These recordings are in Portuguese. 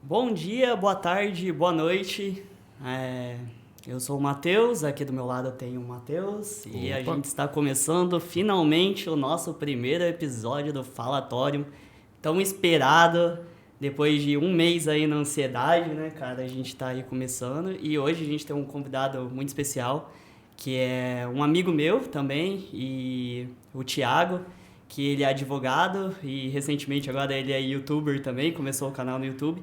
Bom dia, boa tarde, boa noite. Eu sou o Matheus, aqui do meu lado eu tenho o Matheus. E a gente está começando finalmente o nosso primeiro episódio do Falatório. Tão esperado, depois de um mês aí na ansiedade, né, cara? A gente está aí começando e hoje a gente tem um convidado muito especial, que é um amigo meu também, e o Thiago, que ele é advogado e recentemente agora ele é youtuber também, começou o canal no YouTube.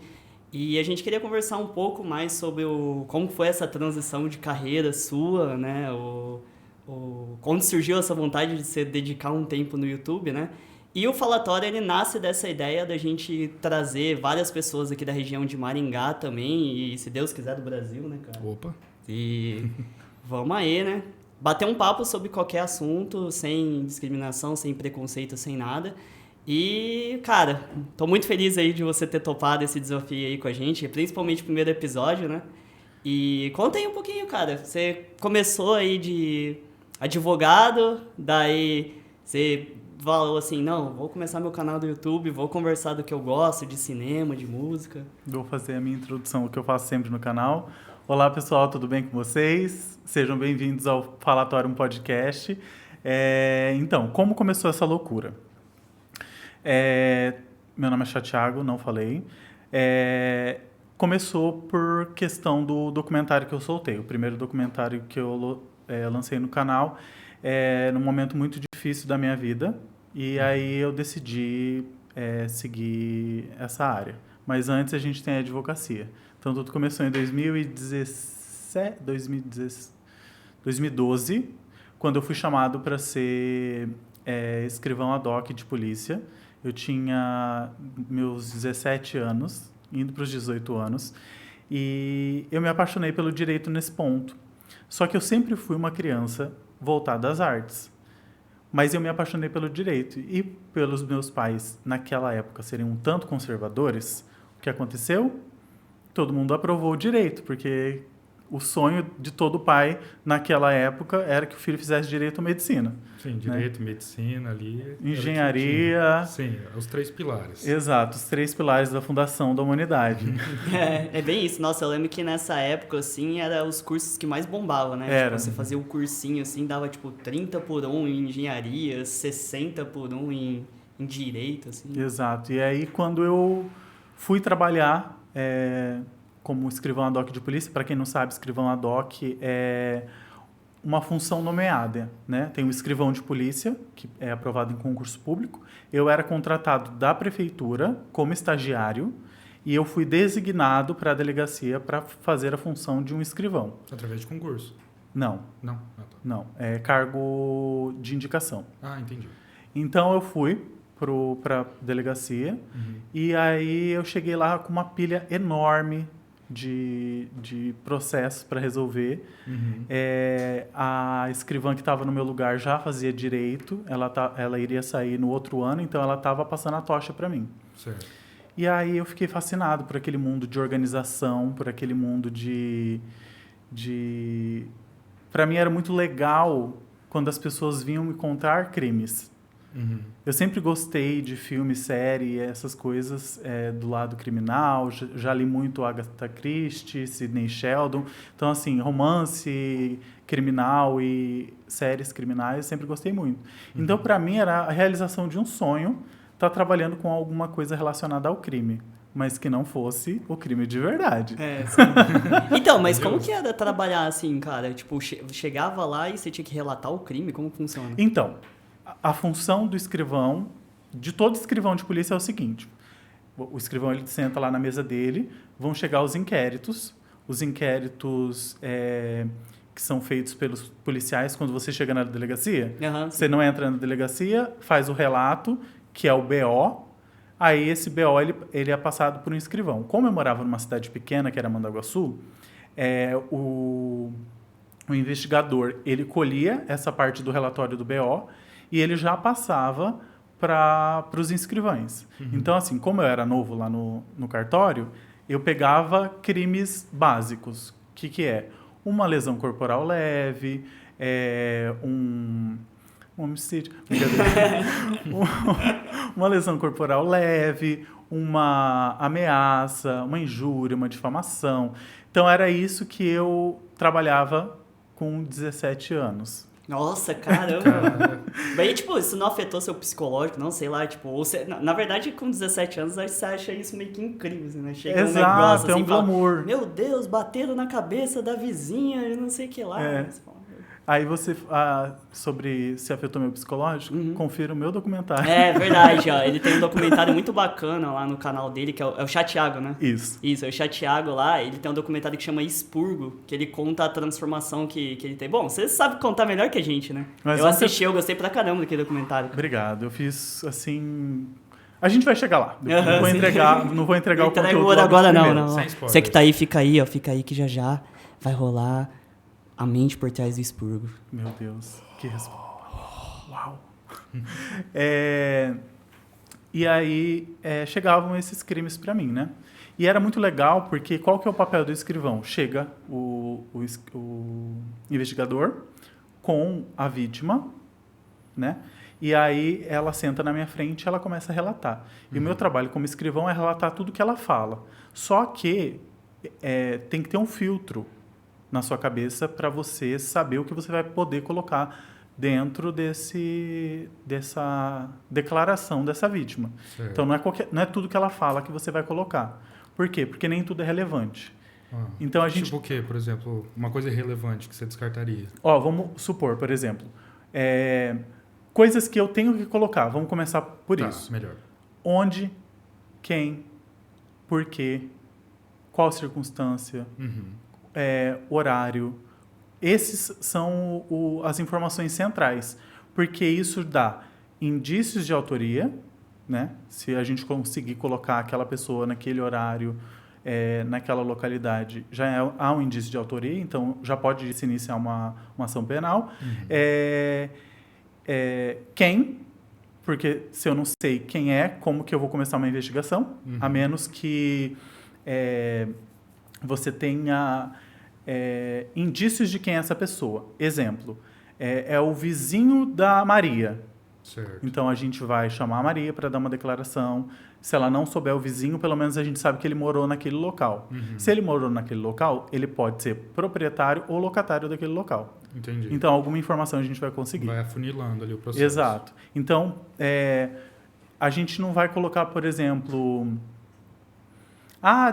E a gente queria conversar um pouco mais sobre como foi essa transição de carreira sua, né? Quando surgiu essa vontade de se dedicar um tempo no YouTube, né? E o Falatório, ele nasce dessa ideia da gente trazer várias pessoas aqui da região de Maringá também, e se Deus quiser do Brasil, né, cara? Opa! E vamos aí, né? Bater um papo sobre qualquer assunto, sem discriminação, sem preconceito, sem nada. E, cara, tô muito feliz aí de você ter topado esse desafio aí com a gente, principalmente o primeiro episódio, né? E conta aí um pouquinho, cara. Você começou aí de advogado, daí você falou assim, não, vou começar meu canal do YouTube, vou conversar do que eu gosto, de cinema, de música. Vou fazer a minha introdução, o que eu faço sempre no canal. Olá, pessoal, tudo bem com vocês? Sejam bem-vindos ao Falatório, um podcast. Então, como começou essa loucura? Meu nome é Thiago, não falei. Começou por questão do documentário que eu soltei. O primeiro documentário que eu lancei no canal, num momento muito difícil da minha vida. E aí eu decidi seguir essa área. Mas antes a gente tem a advocacia. Então tudo começou em 2012, quando eu fui chamado para ser escrivão ad hoc de polícia. Eu tinha meus 17 anos, indo para os 18 anos, e eu me apaixonei pelo direito nesse ponto. Só que eu sempre fui uma criança voltada às artes, mas eu me apaixonei pelo direito. E pelos meus pais, naquela época, serem um tanto conservadores, o que aconteceu? Todo mundo aprovou o direito, porque o sonho de todo pai naquela época era que o filho fizesse direito ou medicina. Sim, direito, né? Medicina ali. Engenharia. Sim, os 3 pilares. Exato, os 3 pilares da fundação da humanidade. É bem isso. Nossa, eu lembro que nessa época, assim, era os cursos que mais bombavam, né? Era. Tipo, você fazia o cursinho, assim, dava, tipo, 30 por 1 em engenharia, 60 por 1 em direito, assim. Exato. E aí, quando eu fui trabalhar como escrivão ad hoc de polícia, para quem não sabe, escrivão ad hoc é uma função nomeada, né? Tem o escrivão de polícia, que é aprovado em concurso público. Eu era contratado da prefeitura como estagiário e eu fui designado para a delegacia para fazer a função de um escrivão. Através de concurso? Não. Não? Ah, tá. Não. É cargo de indicação. Ah, entendi. Então eu fui para a delegacia e aí eu cheguei lá com uma pilha enorme de processos para resolver. A escrivã que estava no meu lugar já fazia direito, ela iria sair no outro ano, então ela estava passando a tocha para mim. Certo. E aí eu fiquei fascinado por aquele mundo de organização, por aquele mundo Para mim era muito legal quando as pessoas vinham me contar crimes. Eu sempre gostei de filme, série, essas coisas do lado criminal. Já li muito Agatha Christie, Sidney Sheldon. Então, assim, romance criminal e séries criminais, eu sempre gostei muito. Então, para mim, era a realização de um sonho estar trabalhando com alguma coisa relacionada ao crime, mas que não fosse o crime de verdade. Sim. Então, mas como que era trabalhar assim, cara? Tipo, chegava lá e você tinha que relatar o crime? Como funciona? Então, a função do escrivão, de todo escrivão de polícia, é o seguinte. O escrivão, ele senta lá na mesa dele, vão chegar os inquéritos que são feitos pelos policiais quando você chega na delegacia. Você não entra na delegacia, faz o relato, que é o BO, aí esse BO ele é passado por um escrivão. Como eu morava numa cidade pequena, que era Mandaguaçu, o investigador, ele colhia essa parte do relatório do BO e ele já passava para os inscrivães. Então, assim, como eu era novo lá no cartório, eu pegava crimes básicos. O que é? Uma lesão corporal leve, um homicídio, uma lesão corporal leve, uma ameaça, uma injúria, uma difamação. Então, era isso que eu trabalhava com 17 anos. Nossa, caramba. Bem, tipo, isso não afetou seu psicológico, não? Sei lá, tipo... Ou você, na verdade, com 17 anos, você acha isso meio que incrível, assim, né? Chega Exato, um negócio assim, é um glamour. Fala, meu Deus, bateram na cabeça da vizinha e não sei o que lá. É. Você fala, Aí você, sobre se afetou meu psicológico, confira o meu documentário. é verdade, ó. Ele tem um documentário muito bacana lá no canal dele, que é o Chatiago, né? Isso. Isso, é o Chatiago lá. Ele tem um documentário que chama Expurgo, que ele conta a transformação que ele tem. Bom, você sabe contar melhor que a gente, né? Mas eu assisti, eu gostei pra caramba daquele documentário. Obrigado. Eu fiz, assim... A gente vai chegar lá. Aham, não vou sim. entregar o conteúdo logo agora não, primeiro. não. Sem spoilers. Você que tá aí, fica aí que já vai rolar a mente por trás do expurgo. Meu Deus, que resposta. Uau. E aí, chegavam esses crimes para mim, né? E era muito legal, porque qual que é o papel do escrivão? Chega o investigador com a vítima, né? E aí ela senta na minha frente e ela começa a relatar. E o meu trabalho como escrivão é relatar tudo que ela fala. Só que tem que ter um filtro na sua cabeça para você saber o que você vai poder colocar dentro dessa declaração dessa vítima. Certo. Então, não é tudo que ela fala que você vai colocar. Por quê? Porque nem tudo é relevante. Então, a gente... Tipo o quê, por exemplo? Uma coisa irrelevante que você descartaria? Vamos supor, por exemplo, coisas que eu tenho que colocar. Vamos começar por isso. Melhor. Onde, quem, por quê, qual circunstância, horário. Esses são as informações centrais, porque isso dá indícios de autoria, né? Se a gente conseguir colocar aquela pessoa naquele horário, naquela localidade, há um indício de autoria, então já pode se iniciar uma ação penal. Quem? Porque se eu não sei quem é, como que eu vou começar uma investigação? A menos que você tenha indícios de quem é essa pessoa. Exemplo, é o vizinho da Maria. Certo. Então, a gente vai chamar a Maria para dar uma declaração. Se ela não souber o vizinho, pelo menos a gente sabe que ele morou naquele local. Se ele morou naquele local, ele pode ser proprietário ou locatário daquele local. Entendi. Então, alguma informação a gente vai conseguir. Vai afunilando ali o processo. Exato. Então, a gente não vai colocar, por exemplo...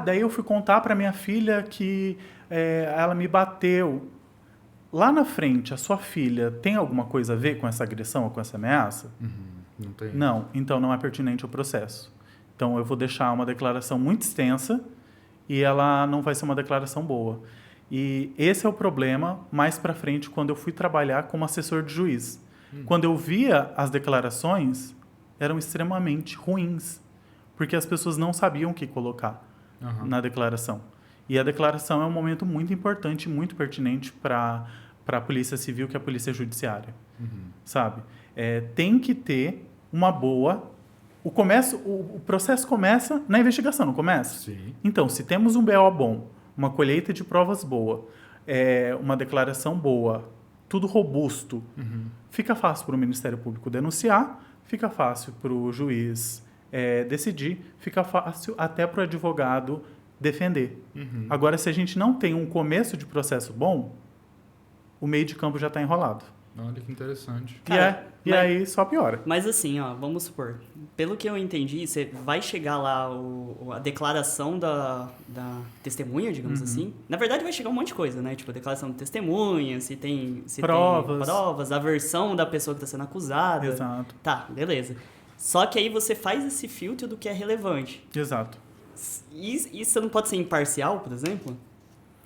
daí eu fui contar para minha filha que ela me bateu. Lá na frente, a sua filha tem alguma coisa a ver com essa agressão ou com essa ameaça? Não tem? Não. Então, não é pertinente ao processo. Então, eu vou deixar uma declaração muito extensa e ela não vai ser uma declaração boa. E esse é o problema mais para frente quando eu fui trabalhar como assessor de juiz. Quando eu via as declarações, eram extremamente ruins, porque as pessoas não sabiam o que colocar na declaração. E a declaração é um momento muito importante, muito pertinente para a Polícia Civil, que é a Polícia Judiciária. Sabe? Tem que ter uma boa... O processo começa na investigação, não começa? Sim. Então, se temos um BO bom, uma colheita de provas boa, uma declaração boa, tudo robusto, fica fácil para o Ministério Público denunciar, fica fácil para o juiz decidir, fica fácil até para o advogado defender. Agora, se a gente não tem um começo de processo bom, o meio de campo já está enrolado. Olha que interessante. Cara, E aí só piora. Mas assim, ó, vamos supor, pelo que eu entendi, você vai chegar lá a declaração da testemunha, digamos assim. Na verdade, vai chegar um monte de coisa, né? Tipo, a declaração de testemunha, se tem provas, a versão da pessoa que está sendo acusada. Exato. Tá, beleza. Só que aí você faz esse filtro do que é relevante. Exato. E você não pode ser imparcial, por exemplo?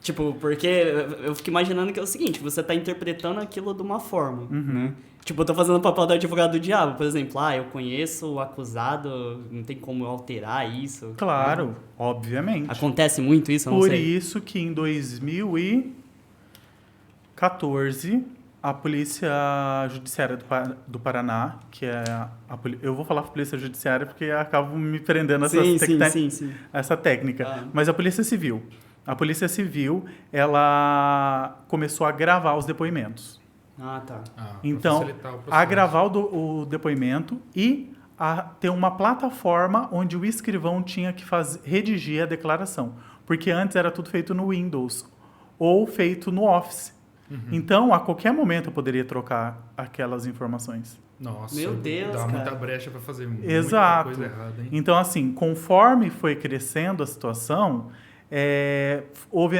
Tipo, porque eu fico imaginando que é o seguinte, você tá interpretando aquilo de uma forma, né? Tipo, eu tô fazendo o papel do advogado do diabo, por exemplo. Eu conheço o acusado, não tem como alterar isso. Claro, obviamente. Acontece muito isso, eu não Por sei. isso que em 2014, a Polícia Judiciária do Paraná, que é eu vou falar Polícia Judiciária porque acabo me prendendo essa técnica, mas a Polícia Civil. A Polícia Civil, ela começou a gravar os depoitos. Ah, tá. Então, a gravar o depoimento e a ter uma plataforma onde o escrivão tinha que redigir a declaração. Porque antes era tudo feito no Windows ou feito no Office. Então, a qualquer momento eu poderia trocar aquelas informações. Nossa, Meu Deus, dá cara. muita brecha para fazer muita Exato. coisa errada, hein? Então, assim, conforme foi crescendo a situação, houve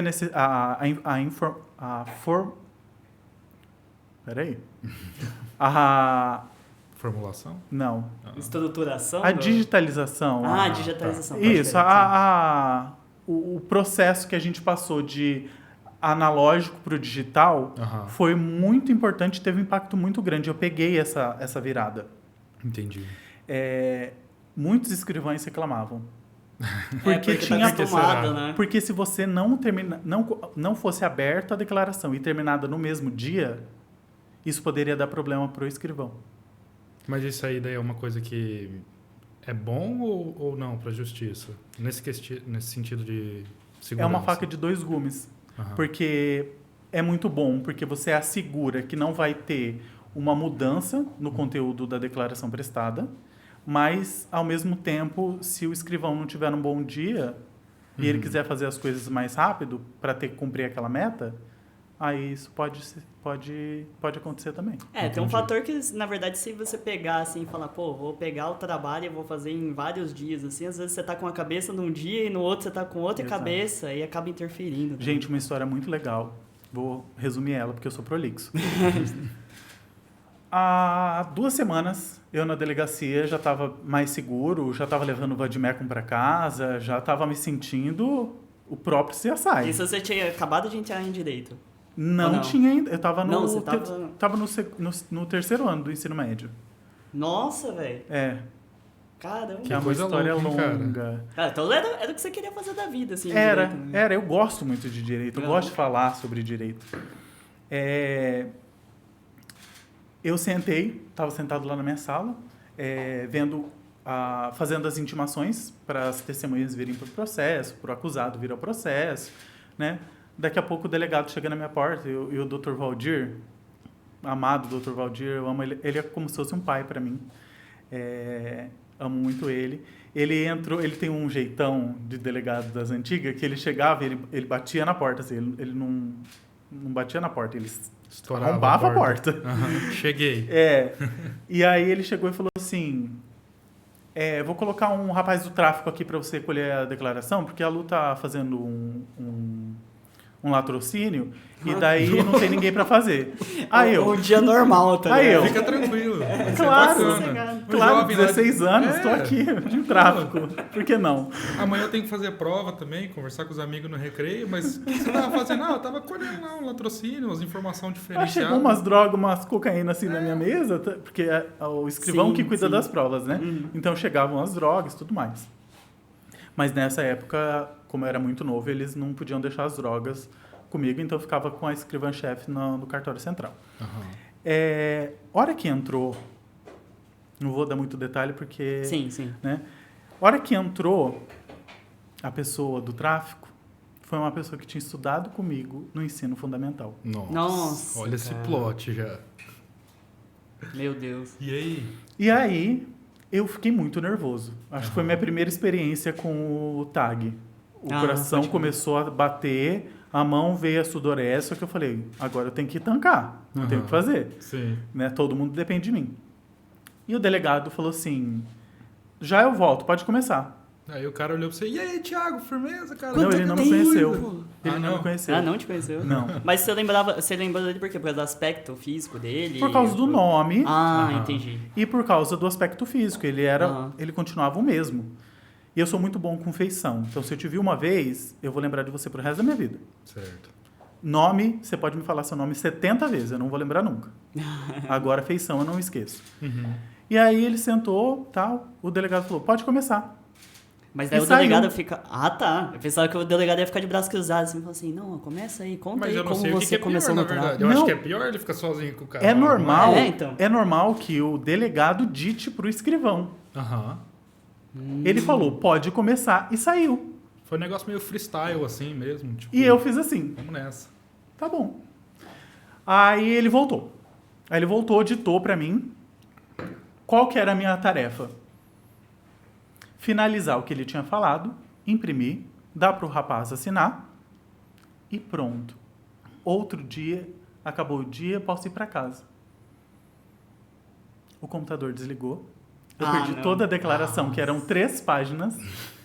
Formulação? Não. Estruturação? A digitalização. Ah, digitalização. pode Isso, crer, o processo que a gente passou de analógico para o digital Aham. foi muito importante, teve um impacto muito grande. Eu peguei essa virada. Entendi. Muitos escrivães reclamavam. sim. Porque tá tinha acostumado, né? Porque se você não fosse aberta a declaração e terminada no mesmo dia, isso poderia dar problema para o escrivão. Mas isso aí daí é uma coisa que é bom ou não para a justiça? Nesse sentido de segurança? É uma faca de dois gumes. Aham. Porque é muito bom, porque você assegura que não vai ter uma mudança no conteúdo da declaração prestada, mas, ao mesmo tempo, se o escrivão não tiver um bom dia e ele quiser fazer as coisas mais rápido para ter que cumprir aquela meta, aí isso pode acontecer também. Tem um fator que, na verdade, se você pegar assim e falar, pô, vou pegar o trabalho e vou fazer em vários dias, assim, às vezes você tá com a cabeça num dia e no outro você tá com outra Exato. cabeça e acaba interferindo. Né? Gente, uma história muito legal. Vou resumir ela porque eu sou prolixo. Há 2 semanas, eu na delegacia já estava mais seguro, já estava levando o vademecum para casa, já estava me sentindo o próprio CSI. Isso você tinha acabado de entrar em direito? Não, não? tinha ainda. Eu estava Não, você tava- tava no 3º ano do ensino médio. Nossa, velho. Caramba. Que é uma coisa história louca, hein, longa. Então era o que você queria fazer da vida, assim. Era, direito, né? eu gosto muito de direito, eu Não. gosto de falar sobre direito. Eu estava sentado lá na minha sala, fazendo as intimações para as testemunhas virem para o processo, para o acusado vir ao processo, né? Daqui a pouco o delegado chega na minha porta e o Dr. Valdir, amado Dr. Valdir, eu amo ele, ele é como se fosse um pai para mim. Amo muito ele. Ele entrou, ele tem um jeitão de delegado das antigas que ele chegava e ele batia na porta, assim, ele não batia na porta, ele Estourava arrombava a porta. Aham. Cheguei. E aí ele chegou e falou assim, vou colocar um rapaz do tráfico aqui para você colher a declaração, porque a Lu tá fazendo um latrocínio e daí não tem ninguém para fazer. Aí Um dia normal, tá Aí ligado? eu. Fica tranquilo. Vai ser Claro, bacana. Um Claro, jovem lá de- 16 anos, estou aqui de tráfico. Por que não? Amanhã eu tenho que fazer prova também, conversar com os amigos no recreio, mas o que você tava fazendo? Eu tava colhendo lá um latrocínio, umas informações diferenciadas. Chegou umas drogas, umas cocaína assim na minha mesa, porque é o escrivão Sim, que cuida sim. das provas, né? Então chegavam as drogas e tudo mais. Mas nessa época, como eu era muito novo, eles não podiam deixar as drogas comigo, então eu ficava com a escrivã-chefe no cartório central. Aham. Hora que entrou, não vou dar muito detalhe porque... Sim, sim. Né? Hora que entrou a pessoa do tráfico, foi uma pessoa que tinha estudado comigo no ensino fundamental. Nossa, Olha esse cara. plot já. Meu Deus. E aí? E aí, eu fiquei muito nervoso. Acho que foi minha primeira experiência com o TAG. O coração pode crer. começou a bater, a mão veio a sudorese, só que eu falei, agora eu tenho que tancar, não tenho o que fazer. Sim. Né? Todo mundo depende de mim. E o delegado falou assim, já eu volto, pode começar. Aí o cara olhou pra você, e aí, Thiago, firmeza, cara? Não, ele não me tempo? conheceu. Ele Ah, não não? me conheceu. Ah, não te conheceu? Não. Mas você lembrou dele por quê? Por causa do aspecto físico dele? Por causa do nome Ah, Aham. entendi. e por causa do aspecto físico. Ele continuava o mesmo. E eu sou muito bom com feição. Então, se eu te vi uma vez, eu vou lembrar de você pro resto da minha vida. Certo. Nome, você pode me falar seu nome 70 vezes, eu não vou lembrar nunca. Agora, feição, eu não esqueço. E aí ele sentou, tal, o delegado falou, pode começar. Mas daí E o delegado saiu. fica... Ah, tá. Eu pensava que o delegado ia ficar de braços cruzados. Assim, falou assim, não, começa aí, conta Mas aí eu não como sei o que você que é pior, começou na no verdade. trabalho. Eu acho Não. que é pior ele ficar sozinho com o cara. É normal, então. é normal que o delegado dite pro escrivão. Aham. Ele falou, pode começar, e saiu. Foi um negócio meio freestyle, assim mesmo. Tipo, E eu fiz assim, Vamos nessa. tá bom. Aí ele voltou. Aí ele voltou, ditou pra mim qual que era a minha tarefa. finalizar o que ele tinha falado, imprimir, dar para o rapaz assinar e pronto. Outro dia, acabou o dia, posso ir para casa. O computador desligou. Eu perdi toda a declaração, que eram 3 páginas.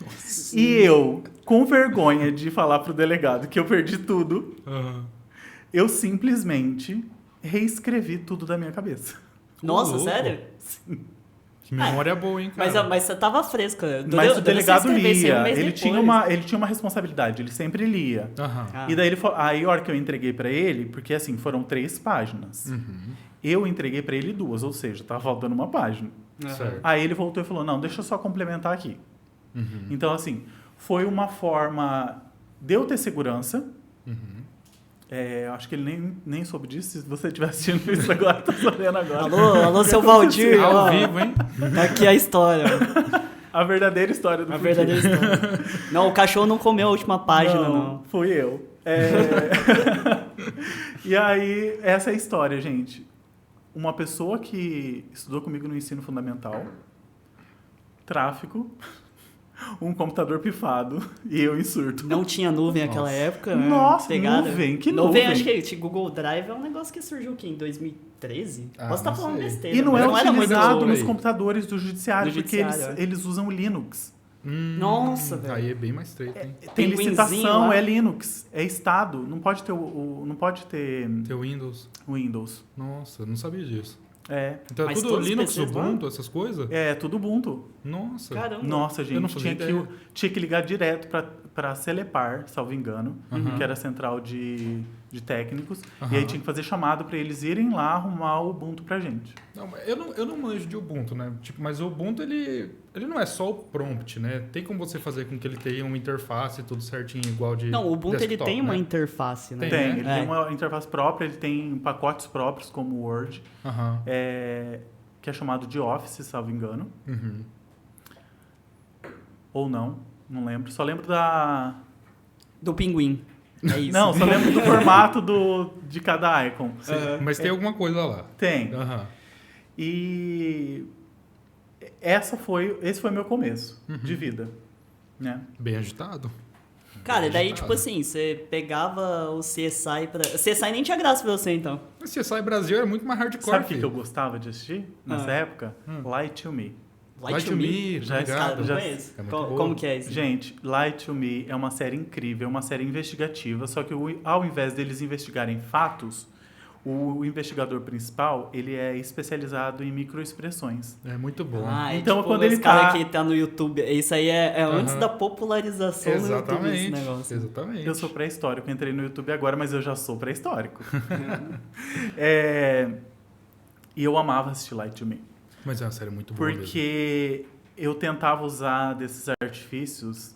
Nossa. E eu, com vergonha de falar pro delegado que eu perdi tudo, eu simplesmente reescrevi tudo da minha cabeça. Nossa, sério? Sim. Que memória boa, hein, cara? Mas você tava fresca. Mas o delegado lia. Ele tinha uma responsabilidade, ele sempre lia. E daí aí a hora que eu entreguei pra ele, porque assim, foram 3 páginas. Eu entreguei pra ele 2, ou seja, tava faltando uma página. Aí ele voltou e falou, não, deixa eu só complementar aqui. Então, assim, foi uma forma de eu ter segurança. Acho que ele nem soube disso. Se você estiver assistindo isso agora, tá sabendo agora. Alô, seu Valdir. Ao vivo, hein? Tá aqui a história. A verdadeira história do verdadeira história. Não, o cachorro não comeu a última página, não. Fui eu. E aí, essa é a história, gente. Uma pessoa que estudou comigo no ensino fundamental, tráfico, um computador pifado e eu em surto. Não tinha nuvem naquela época, né? Nossa, nuvem, que nuvem? Acho que Google Drive é um negócio que surgiu aqui em 2013. Posso estar falando besteira. E não é utilizado nos muito... computadores do judiciário, porque eles usam Linux. Nossa, velho. Aí é bem mais estreito, hein? Tem licitação, é Linux, é Estado, não pode ter Ter Windows. Nossa, eu não sabia disso. Então é tudo Linux, Ubuntu, essas coisas? É, tudo Ubuntu. Nossa. Caramba. Nossa, gente, tinha que ligar direto para Celepar, salvo engano, que era a central de técnicos, e aí tinha que fazer chamado para eles irem lá arrumar o Ubuntu pra gente. Não, eu não manjo de Ubuntu, né? Tipo, mas o Ubuntu, ele não é só o prompt, né? Tem como você fazer com que ele tenha uma interface tudo certinho, igual de Não, o Ubuntu desktop, ele tem uma interface, né? Ele tem uma interface própria, ele tem pacotes próprios como o Word, que é chamado de Office, salvo engano. Ou não lembro. Só lembro do Pinguim. É isso. Não, só lembro do formato de cada icon. Mas tem alguma coisa lá. Tem. E esse foi meu começo de vida, né? Bem agitado. Cara, e daí, tipo assim, você pegava o CSI pra... CSI nem tinha graça pra você, então. O CSI Brasil era muito mais hardcore. Sabe o que eu gostava de assistir nessa época? Lie to Me. Lie to Me? Já conheço. Como que é isso? Gente, Lie to Me é uma série incrível, é uma série investigativa, só que ao invés deles investigarem fatos, o investigador principal, ele é especializado em microexpressões. É muito bom. Então, tipo, quando ele cara que tá no YouTube, isso aí é antes da popularização do YouTube, esse negócio. Exatamente. Eu sou pré-histórico, entrei no YouTube agora, mas eu já sou pré-histórico. E eu amava assistir Lie to Me. Mas é uma série muito boa porque eu tentava usar desses artifícios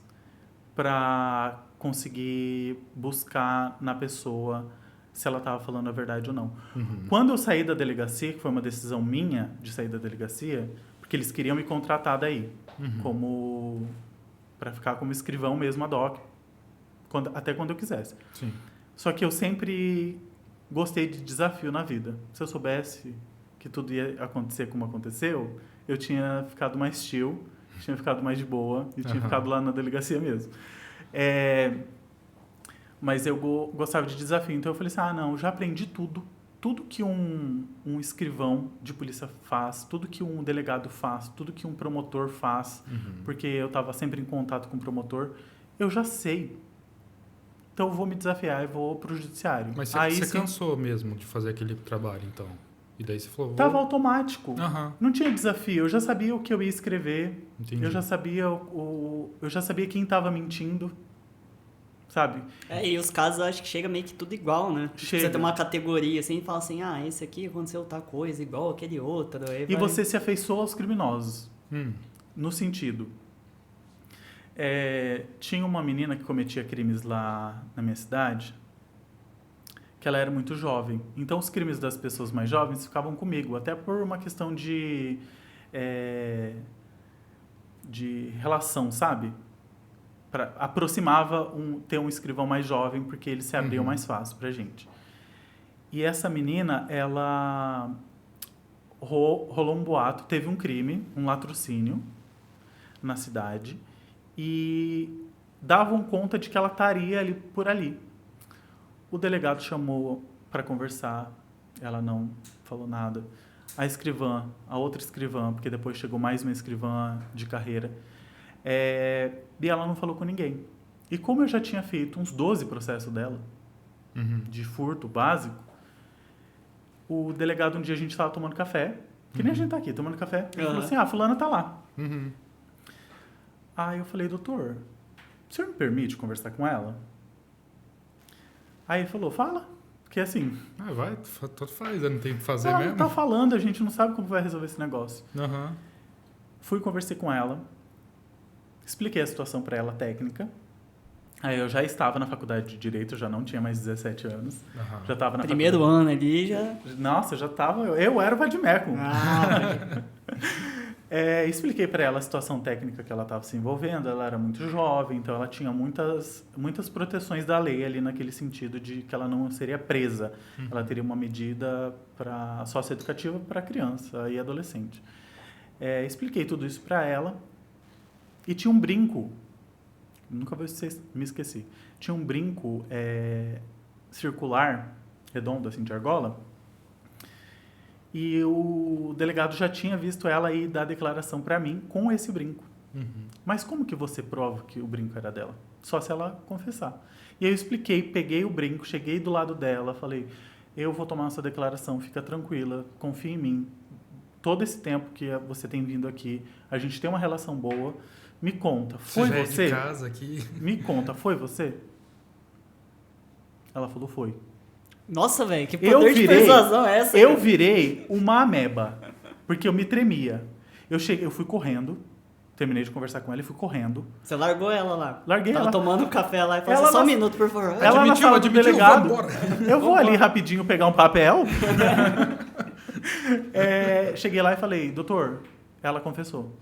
para conseguir buscar na pessoa se ela estava falando a verdade ou não. Quando eu saí da delegacia, que foi uma decisão minha de sair da delegacia, porque eles queriam me contratar daí, para ficar como escrivão mesmo ad hoc, até quando eu quisesse. Sim. Só que eu sempre gostei de desafio na vida. Se eu soubesse que tudo ia acontecer como aconteceu, eu tinha ficado mais chill, tinha ficado mais de boa e tinha ficado lá na delegacia mesmo. Mas eu gostava de desafio, então eu falei assim, não, já aprendi tudo. Tudo que um escrivão de polícia faz, tudo que um delegado faz, tudo que um promotor faz, porque eu estava sempre em contato com o promotor, eu já sei. Então eu vou me desafiar e vou para o judiciário. Mas você cansou mesmo de fazer aquele trabalho, então? E daí você falou... Tava automático. Não tinha desafio. Eu já sabia o que eu ia escrever. Entendi. Eu já sabia eu já sabia quem estava mentindo. Sabe? E os casos eu acho que chega meio que tudo igual, né? Chega. Você tem uma categoria assim e fala assim, esse aqui aconteceu tal coisa, igual aquele outro. E você se afeiçoa aos criminosos. No sentido... tinha uma menina que cometia crimes lá na minha cidade, que ela era muito jovem. Então, os crimes das pessoas mais jovens ficavam comigo, até por uma questão de relação, sabe? Aproximava ter um escrivão mais jovem, porque eles se abriam mais fácil pra gente. E essa menina, ela rolou um boato, teve um crime, um latrocínio, na cidade e davam conta de que ela estaria ali por ali. O delegado chamou para conversar, ela não falou nada. A escrivã, a outra escrivã, porque depois chegou mais uma escrivã de carreira, e ela não falou com ninguém. E como eu já tinha feito uns 12 processos dela, de furto básico, o delegado, um dia a gente estava tomando café, que nem a gente tá aqui, tomando café, ele falou assim, fulana tá lá. Aí eu falei, doutor, o senhor me permite conversar com ela? Aí ele falou, fala. Porque assim... vai, tanto faz, não tem o que fazer ela mesmo. Ela tá falando, a gente não sabe como vai resolver esse negócio. Uhum. Fui, conversei com ela, expliquei a situação para ela técnica. Aí eu já estava na faculdade de Direito, eu já não tinha mais 17 anos. Uhum. Já estava na Primeiro faculdade. ano ali já... Nossa, eu já estava... Eu era o Vadimeco. Expliquei para ela a situação técnica que ela estava se envolvendo. Ela era muito jovem, então ela tinha muitas proteções da lei ali naquele sentido de que ela não seria presa. Ela teria uma medida socioeducativa para criança e adolescente. Expliquei tudo isso para ela e tinha um brinco. Nunca vou me esquecer. Tinha um brinco circular, redondo, assim, de argola. E o delegado já tinha visto ela ir dar declaração para mim com esse brinco. Mas como que você prova que o brinco era dela? Só se ela confessar. E aí eu expliquei, peguei o brinco, cheguei do lado dela, falei, eu vou tomar a sua declaração, fica tranquila, confia em mim. Todo esse tempo que você tem vindo aqui, a gente tem uma relação boa. Me conta, foi você? Você? De casa aqui. Me conta, foi você? Ela falou, foi. Nossa, velho, que poder de persuasão é essa? Eu virei uma ameba, porque eu me tremia. Eu fui correndo, terminei de conversar com ela e fui correndo. Você largou ela lá? Larguei Tava ela. tomando um café lá e falou Ela assim, só um na- minuto, por favor. Ela na sala do delegado. vambora. Eu vou ali rapidinho pegar um papel. Cheguei lá e falei, doutor, ela confessou.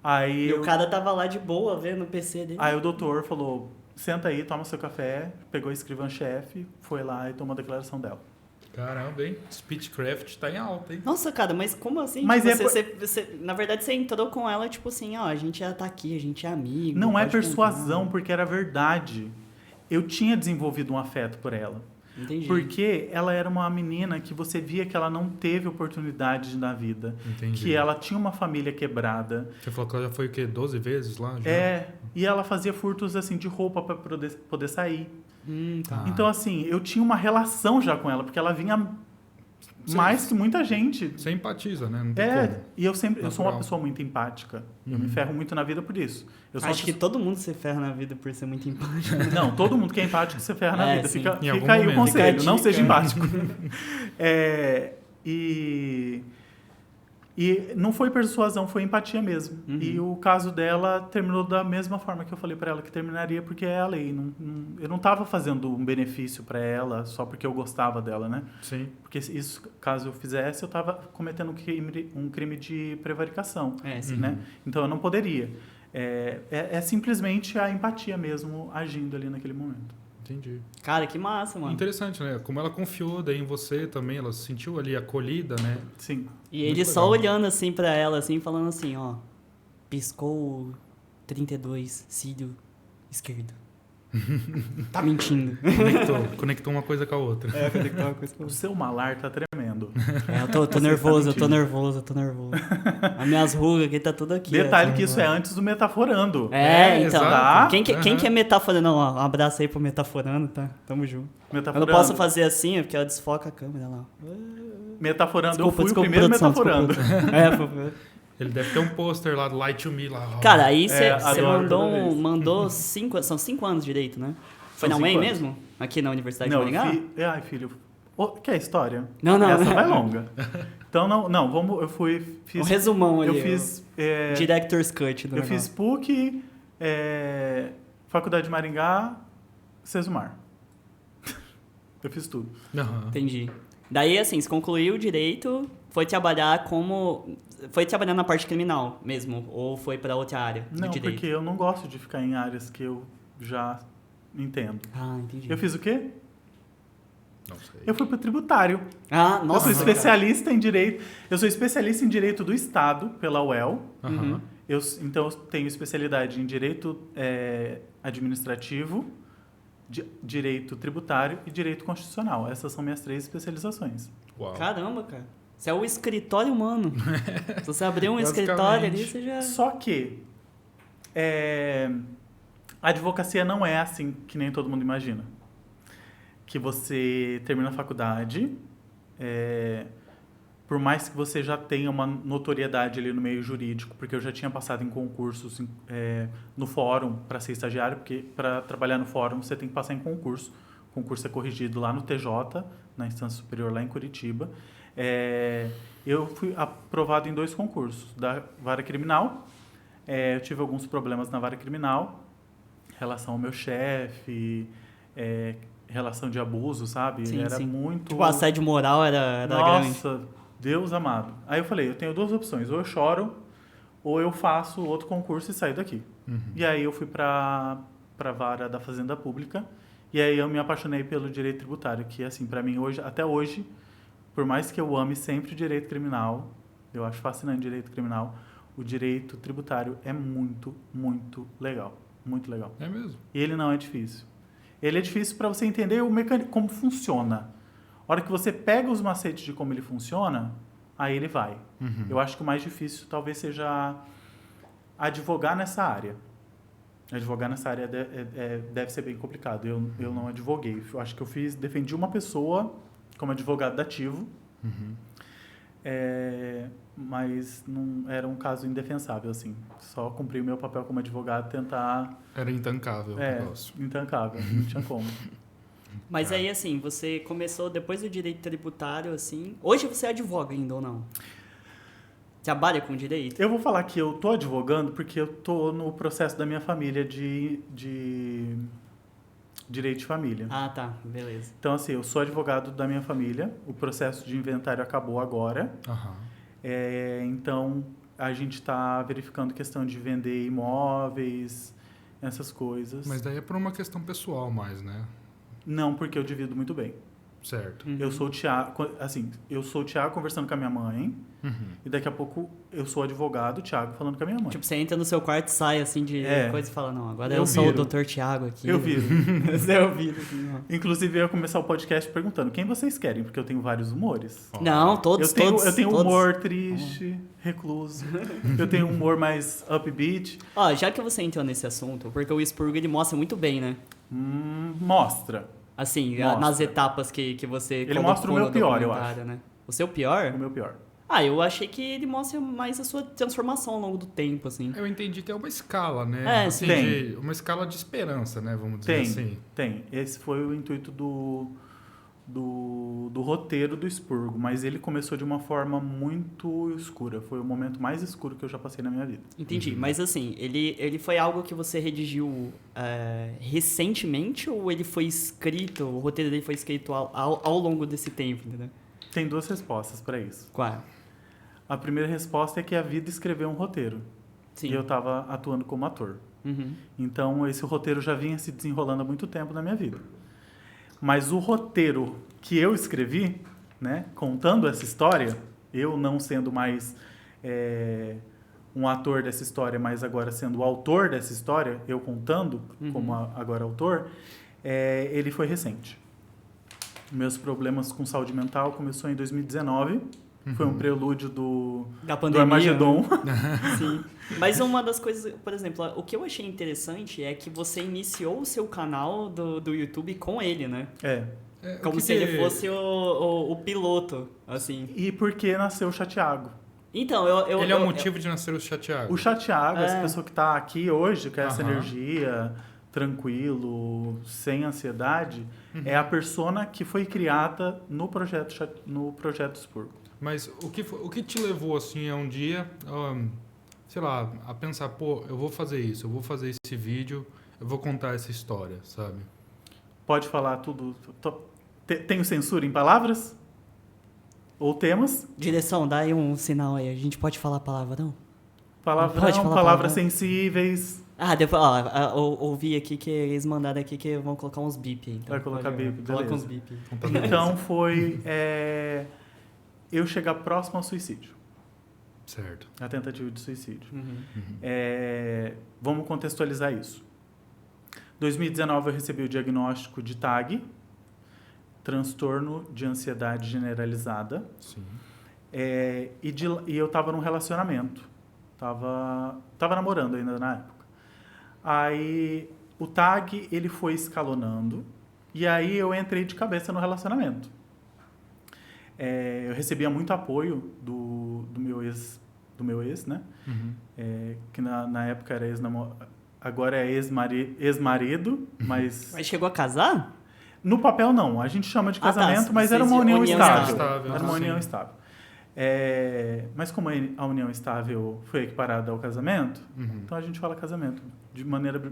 Aí E o cara tava lá de boa, vendo o PC dele. Aí o doutor falou, senta aí, toma seu café, pegou a escrivã-chefe, foi lá e tomou a declaração dela. Caramba, hein? Speechcraft tá em alta, hein? Nossa, cara, mas como assim? Mas Tipo, é você, na verdade, você entrou com ela, tipo assim, ó, a gente já tá aqui, a gente é amigo. Não é pode persuasão, contar. porque era verdade. Eu tinha desenvolvido um afeto por ela. Entendi. Porque ela era uma menina que você via que ela não teve oportunidade na vida. Entendi. Que ela tinha uma família quebrada. Você falou que ela já foi o quê? 12 vezes lá? Já? E ela fazia furtos assim de roupa para poder sair. Tá. Então, assim, eu tinha uma relação já com ela, porque ela vinha Sim. mais que muita gente. Você empatiza, né? Não tem como. E eu sou uma Natural. pessoa muito empática. Eu me ferro muito na vida por isso. Eu sou Acho uma que todo mundo se ferra na vida por ser muito empático. Não, todo mundo que é empático se ferra na vida. Sim. Fica Em algum aí o momento. conselho, Fica a não dica. seja empático. E não foi persuasão, foi empatia mesmo. E o caso dela terminou da mesma forma que eu falei pra ela que terminaria, porque é a lei. Eu não estava fazendo um benefício pra ela só porque eu gostava dela, né? Sim. Porque isso, caso eu fizesse, eu estava cometendo um crime de prevaricação. Sim. Né? Então eu não poderia. É simplesmente a empatia mesmo agindo ali naquele momento. Entendi. Cara, que massa, mano. Interessante, né? Como ela confiou daí em você também, ela se sentiu ali acolhida, né? Sim. E ele Muito só legal. olhando assim pra ela, assim, falando assim, ó. Piscou 32, cílio esquerdo. Tá mentindo. Conectou uma coisa com a outra. Conectou uma coisa com O seu malar tá tremendo. eu tô Você nervoso, tá eu tô nervoso, eu tô nervoso. As minhas rugas aqui tá tudo aqui. Detalhe ó, que isso é antes do metaforando. então. exato. Quem que é metaforando? Não, ó, um abraço aí pro metaforando, tá? Tamo junto. Eu Metaforando. não posso fazer assim, porque ela desfoca a câmera lá. Metaforando, Desculpa, eu fui o primeiro produção, metaforando. Ele deve ter um pôster lá do Light to Me lá. ó. Cara, aí você adoro toda vez. mandou 5... São 5 anos de direito, né? Foi na São UEM 5 anos. mesmo? Aqui na Universidade Não, de Maringá? Ai, filho. Quer história? Não. Essa vai longa. Então, não, vamos... Eu fui... Um resumão ali. Eu fiz... Director's Cut do Eu negócio. fiz PUC, Faculdade de Maringá, Sesumar. Eu fiz tudo. Aham. Entendi. Daí, assim, você concluiu o direito, foi trabalhar como... Foi trabalhar na parte criminal mesmo? Ou foi pra outra área do Não, direito? porque eu não gosto de ficar em áreas que eu já entendo. Ah, entendi. Eu fiz o quê? Não sei. Eu fui para tributário. Ah, Eu nossa. sou especialista em direito. Eu sou especialista em direito do Estado pela UEL. Aham. Então, eu tenho especialidade em direito administrativo, direito tributário e direito constitucional. Essas são minhas 3 especializações. Uau. Caramba, cara. Você é o escritório humano. Se você abrir um escritório ali, você já... Só que a advocacia não é assim que nem todo mundo imagina. Que você termina a faculdade, por mais que você já tenha uma notoriedade ali no meio jurídico, porque eu já tinha passado em concursos no fórum para ser estagiário, porque para trabalhar no fórum você tem que passar em concurso. O concurso é corrigido lá no TJ, na instância superior lá em Curitiba. Eu fui aprovado em 2 concursos, da vara criminal. Eu tive alguns problemas na vara criminal, relação ao meu chefe, relação de abuso, sabe? Sim, era sim. muito... Tipo, o assédio moral era grande. Nossa, Deus amado. Aí eu falei, eu tenho 2 opções, ou eu choro, ou eu faço outro concurso e saio daqui. Uhum. E aí eu fui pra vara da Fazenda Pública, e aí eu me apaixonei pelo direito tributário, que assim, pra mim, até hoje, por mais que eu ame sempre o direito criminal, eu acho fascinante o direito criminal, o direito tributário é muito, muito legal. Muito legal. É mesmo? E ele não é difícil. Ele é difícil para você entender o mecanismo, como funciona. A hora que você pega os macetes de como ele funciona, aí ele vai. Uhum. Eu acho que o mais difícil talvez seja advogar nessa área. Advogar nessa área deve ser bem complicado. Eu não advoguei. Eu acho que defendi uma pessoa como advogado dativo, mas não era um caso indefensável, assim. Só cumpri o meu papel como advogado, tentar... Era intancável o negócio. Intancável, não tinha como. Mas aí, assim, você começou depois do direito tributário, assim... Hoje você advoga ainda ou não? Trabalha com direito? Eu vou falar que eu tô advogando porque eu tô no processo da minha família de direito de família. Ah, tá. Beleza. Então, assim, eu sou advogado da minha família. O processo de inventário acabou agora. Aham. Então, a gente está verificando questão de vender imóveis, essas coisas. Mas daí é por uma questão pessoal mais, né? Não, porque eu divido muito bem. Certo. Eu sou o Thiago, assim, eu sou o Thiago conversando com a minha mãe, e daqui a pouco eu sou o advogado, o Thiago, falando com a minha mãe. Tipo, você entra no seu quarto e sai, assim, de coisa e fala, não, agora eu sou viro. o Dr. Thiago aqui. Eu viro. Eu viro, assim, ó. Inclusive, eu ia começar o podcast perguntando quem vocês querem, porque eu tenho vários humores. Não, todos. Eu tenho todos. humor triste, recluso. Eu tenho humor mais upbeat. Ó, já que você entrou nesse assunto, porque o expurgo, ele mostra muito bem, né? Mostra. Assim, Mostra. nas etapas que você Ele mostra o meu no pior, eu documentário, acho. né? O seu pior? O meu pior. Ah, eu achei que ele mostra mais a sua transformação ao longo do tempo, assim. Eu entendi que é uma escala, né? Assim, tem. uma escala de esperança, né? Vamos dizer assim. Tem. Esse foi o intuito do roteiro do expurgo, mas ele começou de uma forma muito escura. Foi o momento mais escuro que eu já passei na minha vida. Entendi, mas assim, ele foi algo que você redigiu recentemente ou ele foi escrito, o roteiro dele foi escrito ao longo desse tempo, entendeu? Tem 2 respostas para isso. Qual? A primeira resposta é que a vida escreveu um roteiro. Sim. E eu estava atuando como ator. Então, esse roteiro já vinha se desenrolando há muito tempo na minha vida. Mas o roteiro que eu escrevi, né, contando essa história, eu não sendo mais um ator dessa história, mas agora sendo o autor dessa história, eu contando como agora autor, ele foi recente. Meus problemas com saúde mental começou em 2019. Foi um prelúdio do Armagedon. Sim. Mas uma das coisas, por exemplo, o que eu achei interessante é que você iniciou o seu canal do YouTube com ele, né? Como se ele fosse o piloto, assim. E porque nasceu o Chatiago. Então, ele é o motivo de nascer o Chatiago. O Chatiago, essa pessoa que está aqui hoje, com essa Aham. energia, tranquilo, sem ansiedade, é a persona que foi criada no projeto Expurgo. Mas o que te levou, assim, a um dia, sei lá, a pensar, pô, eu vou fazer isso, eu vou fazer esse vídeo, eu vou contar essa história, sabe? Pode falar tudo. Tenho censura em palavras? Ou temas? Direção, dá aí um sinal aí. A gente pode falar palavrão? Palavrão, Pode falar palavras palavrão. sensíveis. Depois, ouvi aqui que eles mandaram aqui que vão colocar uns bip aí. Então Vai colocar bip, Coloca beleza. uns bip. Então foi eu chegar próximo ao suicídio. Certo. A tentativa de suicídio. Uhum. Vamos contextualizar isso. 2019 eu recebi o diagnóstico de TAG, transtorno de ansiedade generalizada. Sim. E eu estava num relacionamento. Tava namorando ainda na época. Aí o TAG ele foi escalonando e aí eu entrei de cabeça no relacionamento. Eu recebia muito apoio do meu ex, né? Uhum. Que na época era agora é ex-marido, mas... Mas chegou a casar? No papel não, a gente chama de casamento, tá. mas era uma união estável. estável. Era uma Sim. união estável. Mas como a união estável foi equiparada ao casamento, Uhum. então a gente fala casamento de maneira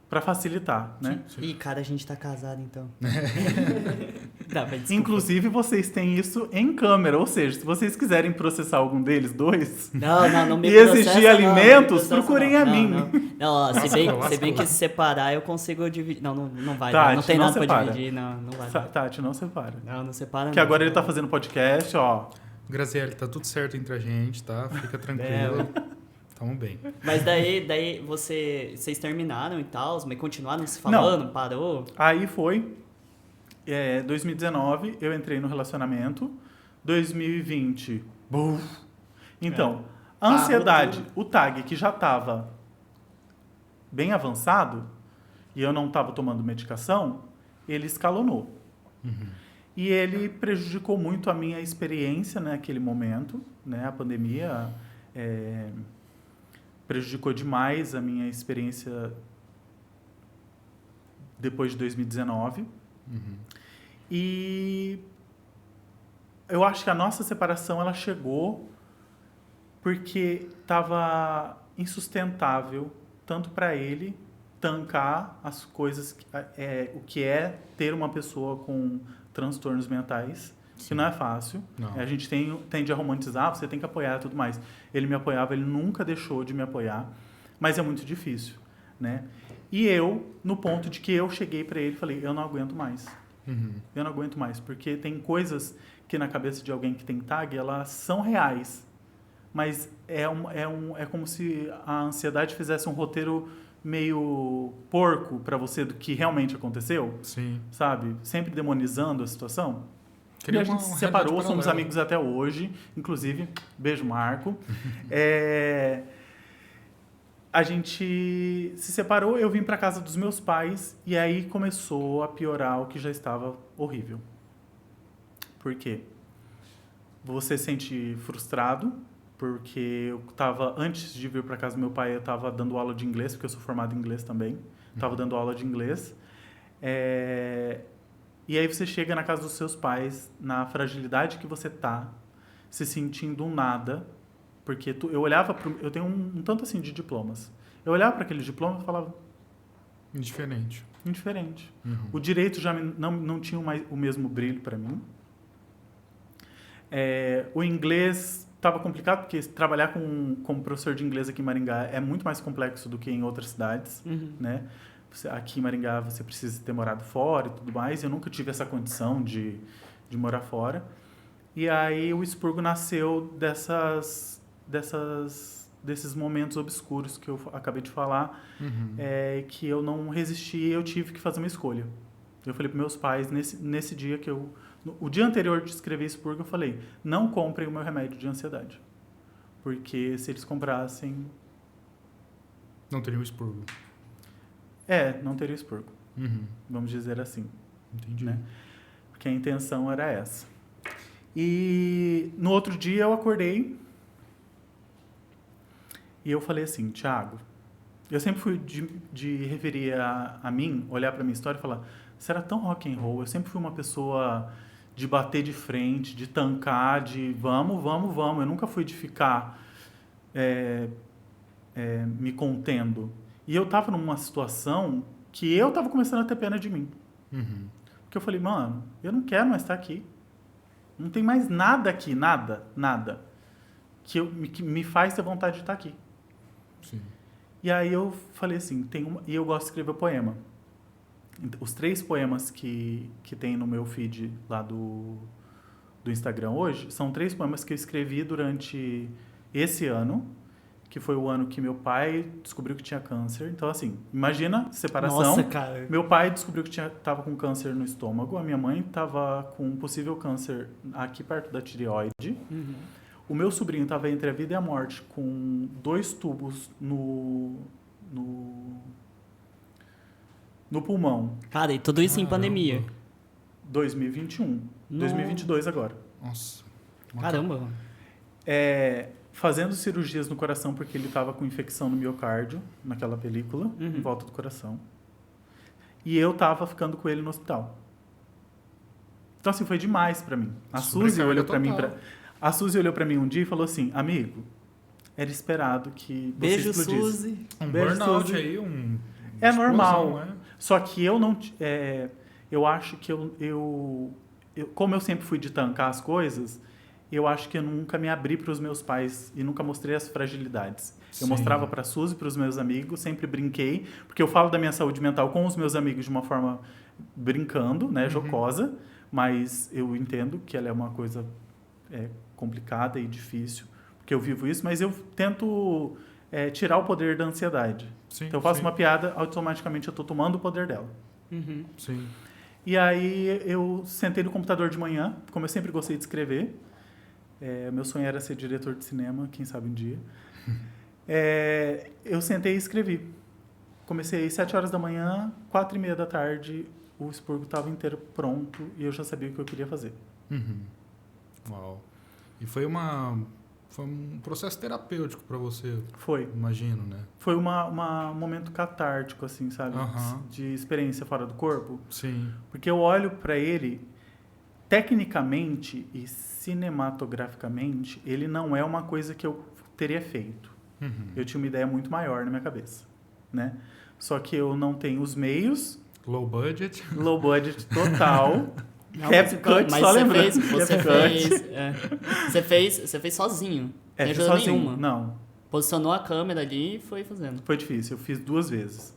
para facilitar, né? Sim. Ih, cara, a gente tá casado, então. Não, mas desculpa. Inclusive, vocês têm isso em câmera, ou seja, se vocês quiserem processar algum deles, dois, Não me e processa, exigir não, alimentos, não me processa, procurem não. a mim. Não, ó, se Lascou. bem que se separar, eu consigo dividir. Não vai, Tati, não tem não nada pra separa. dividir, não vai. Tati, não separa. Não separa. Que agora ele tá fazendo podcast, ó. Graziele, tá tudo certo entre a gente, tá? Fica tranquilo. Tamo bem. Mas daí vocês terminaram e tal, mas continuaram se falando, parou? Aí foi 2019, eu entrei no relacionamento. 2020, buf. Então, a ansiedade, o TAG, que já estava bem avançado, e eu não estava tomando medicação, ele escalonou. Uhum. E ele prejudicou muito a minha experiência naquele momento, né? A pandemia prejudicou demais a minha experiência depois de 2019. Uhum. E eu acho que a nossa separação ela chegou porque estava insustentável tanto para ele tancar as coisas, o que é ter uma pessoa com transtornos mentais, que não é fácil. Não. A gente tende a romantizar, você tem que apoiar e tudo mais. Ele me apoiava, ele nunca deixou de me apoiar, mas é muito difícil, né? E eu, no ponto de que eu cheguei para ele e falei, eu não aguento mais. Uhum. Eu não aguento mais, porque tem coisas que na cabeça de alguém que tem TAG, elas são reais, mas é como se a ansiedade fizesse um roteiro meio porco para você do que realmente aconteceu, Sim. sabe? Sempre demonizando a situação. E a gente uma se realidade separou, somos paralela. amigos até hoje, inclusive, beijo Marco. A gente se separou, eu vim para casa dos meus pais e aí começou a piorar o que já estava horrível. Por quê? Você se sente frustrado, porque eu estava, antes de vir para casa do meu pai, eu estava dando aula de inglês, porque eu sou formado em inglês também. Estava dando aula de inglês. E aí você chega na casa dos seus pais, na fragilidade que você tá, se sentindo um nada, porque eu olhava eu tenho um tanto assim de diplomas. Eu olhava para aqueles diplomas e falava Indiferente. indiferente. Uhum. O direito já não tinha mais o mesmo brilho para mim. O inglês estava complicado, porque trabalhar como professor de inglês aqui em Maringá é muito mais complexo do que em outras cidades, né? Aqui em Maringá você precisa ter morado fora e tudo mais. Eu nunca tive essa condição de morar fora. E aí o expurgo nasceu desses momentos obscuros que eu acabei de falar, que eu não resisti e eu tive que fazer uma escolha. Eu falei para meus pais, nesse dia que o dia anterior de escrever expurgo, eu falei, não comprem o meu remédio de ansiedade. Porque se eles comprassem... Não teria um expurgo. não teria expurgo. Uhum. Vamos dizer assim. Entendi. Né? Porque a intenção era essa. E no outro dia eu acordei e eu falei assim, Thiago, eu sempre fui de referir a mim, olhar para minha história e falar, você era tão rock and roll, eu sempre fui uma pessoa de bater de frente, de tancar, de vamos, eu nunca fui de ficar me contendo. E eu tava numa situação que eu tava começando a ter pena de mim. Uhum. Porque eu falei, mano, eu não quero mais estar aqui. Não tem mais nada aqui, nada, que me faz ter vontade de estar aqui. Sim. E aí eu falei assim, e eu gosto de escrever poema. Os 3 poemas que tem no meu feed lá do Instagram hoje, são 3 poemas que eu escrevi durante esse ano, que foi o ano que meu pai descobriu que tinha câncer. Então, assim, imagina, separação. Nossa, cara. Meu pai descobriu que estava com câncer no estômago, a minha mãe estava com um possível câncer aqui perto da tireoide. Uhum. O meu sobrinho estava entre a vida e a morte, com 2 tubos no pulmão. Cara, e tudo isso em pandemia. 2021. 2022 agora. Nossa. Caramba. Fazendo cirurgias no coração porque ele estava com infecção no miocárdio, naquela película, em volta do coração. E eu estava ficando com ele no hospital. Então, assim, foi demais para mim. A Suzy olhou para mim... A Suzy olhou para mim um dia e falou assim, amigo, era esperado que você Beijo, explodisse. Suzy. Um Beijo, burnout Suzy. aí, É normal. né? Só que eu não... eu acho que como eu sempre fui de tancar as coisas, eu acho que eu nunca me abri para os meus pais e nunca mostrei as fragilidades. Eu Sim. mostrava para a Suzy, para os meus amigos, sempre brinquei, porque eu falo da minha saúde mental com os meus amigos de uma forma brincando, né, jocosa, mas eu entendo que ela é uma coisa complicada e difícil, porque eu vivo isso, mas eu tento tirar o poder da ansiedade. Sim, Então eu faço sim. uma piada, automaticamente eu estou tomando o poder dela. Uhum. Sim. E aí eu sentei no computador de manhã, como eu sempre gostei de escrever. Meu sonho era ser diretor de cinema, quem sabe um dia. Eu sentei e escrevi. Comecei às 7 horas da manhã, 4h30 da tarde, o expurgo estava inteiro pronto e eu já sabia o que eu queria fazer. Uhum. Uau. E foi um processo terapêutico para você, Foi. imagino, né? Foi um momento catártico, assim, sabe? De experiência fora do corpo. Sim. Porque eu olho para ele, tecnicamente e cinematograficamente, ele não é uma coisa que eu teria feito. Uhum. Eu tinha uma ideia muito maior na minha cabeça, né? Só que eu não tenho os meios, Low budget. low budget total, Não, CapCut, só lembrando. Você fez sozinho. Sem Fiz ajuda sozinho. nenhuma. Não, Posicionou a câmera ali e foi fazendo. foi difícil. Eu fiz 2 vezes.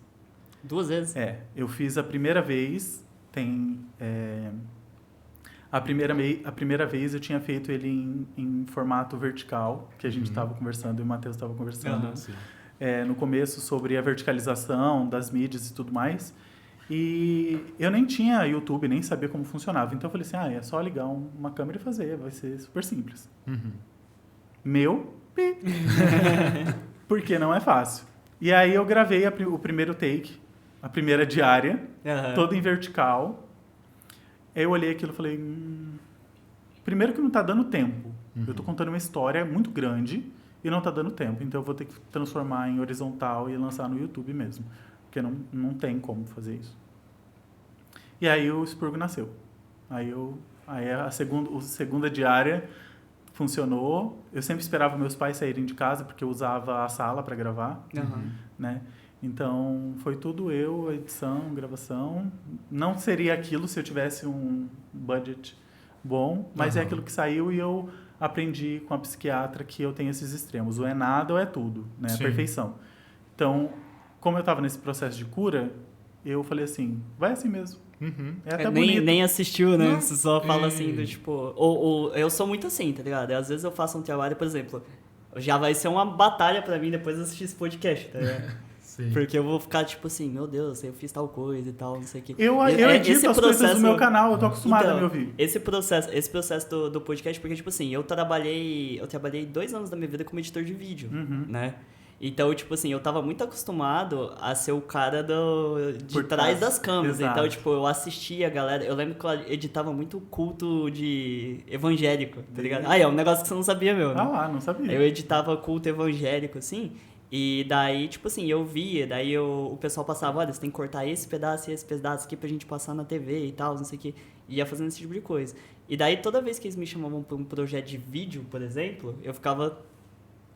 2 vezes? Eu fiz a primeira vez, a primeira vez eu tinha feito ele em formato vertical, que a gente estava conversando, e o Matheus estava conversando Sim. no começo sobre a verticalização das mídias e tudo mais. E eu nem tinha YouTube, nem sabia como funcionava. Então eu falei assim, é só ligar uma câmera e fazer, vai ser super simples. Uhum. Porque não é fácil. E aí eu gravei o primeiro take, a primeira diária, toda em vertical. Aí eu olhei aquilo e falei, primeiro que não está dando tempo. Eu estou contando uma história muito grande e não está dando tempo. Então eu vou ter que transformar em horizontal e lançar no YouTube mesmo. Porque não tem como fazer isso. E aí o expurgo nasceu. Aí a segunda diária funcionou. Eu sempre esperava meus pais saírem de casa, porque eu usava a sala para gravar. Né? Então, foi tudo eu, a edição, gravação. Não seria aquilo se eu tivesse um budget bom, mas é aquilo que saiu e eu aprendi com a psiquiatra que eu tenho esses extremos. Ou é nada ou é tudo, né? A perfeição. Então, como eu estava nesse processo de cura, eu falei assim, vai assim mesmo. É até bonito. Nem assistiu, né? Você só fala assim, do tipo... Ou eu sou muito assim, tá ligado? Às vezes eu faço um trabalho, por exemplo, já vai ser uma batalha pra mim depois de assistir esse podcast, tá ligado? Sim. Porque eu vou ficar tipo assim, meu Deus, eu fiz tal coisa e tal, não sei o que. Eu edito as coisas do meu canal, eu tô acostumado a me ouvir. Esse processo do podcast, porque tipo assim, eu trabalhei 2 anos da minha vida como editor de vídeo, né? Então, tipo assim, eu tava muito acostumado a ser o cara de trás das câmeras. Exato. Então, tipo, eu assistia a galera. Eu lembro que eu editava muito culto de evangélico, tá ligado? É um negócio que você não sabia, meu. Né? Não sabia. Eu editava culto evangélico, assim. E daí, tipo assim, eu via, daí o pessoal passava, olha, você tem que cortar esse pedaço e esse pedaço aqui pra gente passar na TV e tal, não sei o que. Ia fazendo esse tipo de coisa. E daí, toda vez que eles me chamavam pra um projeto de vídeo, por exemplo, eu ficava...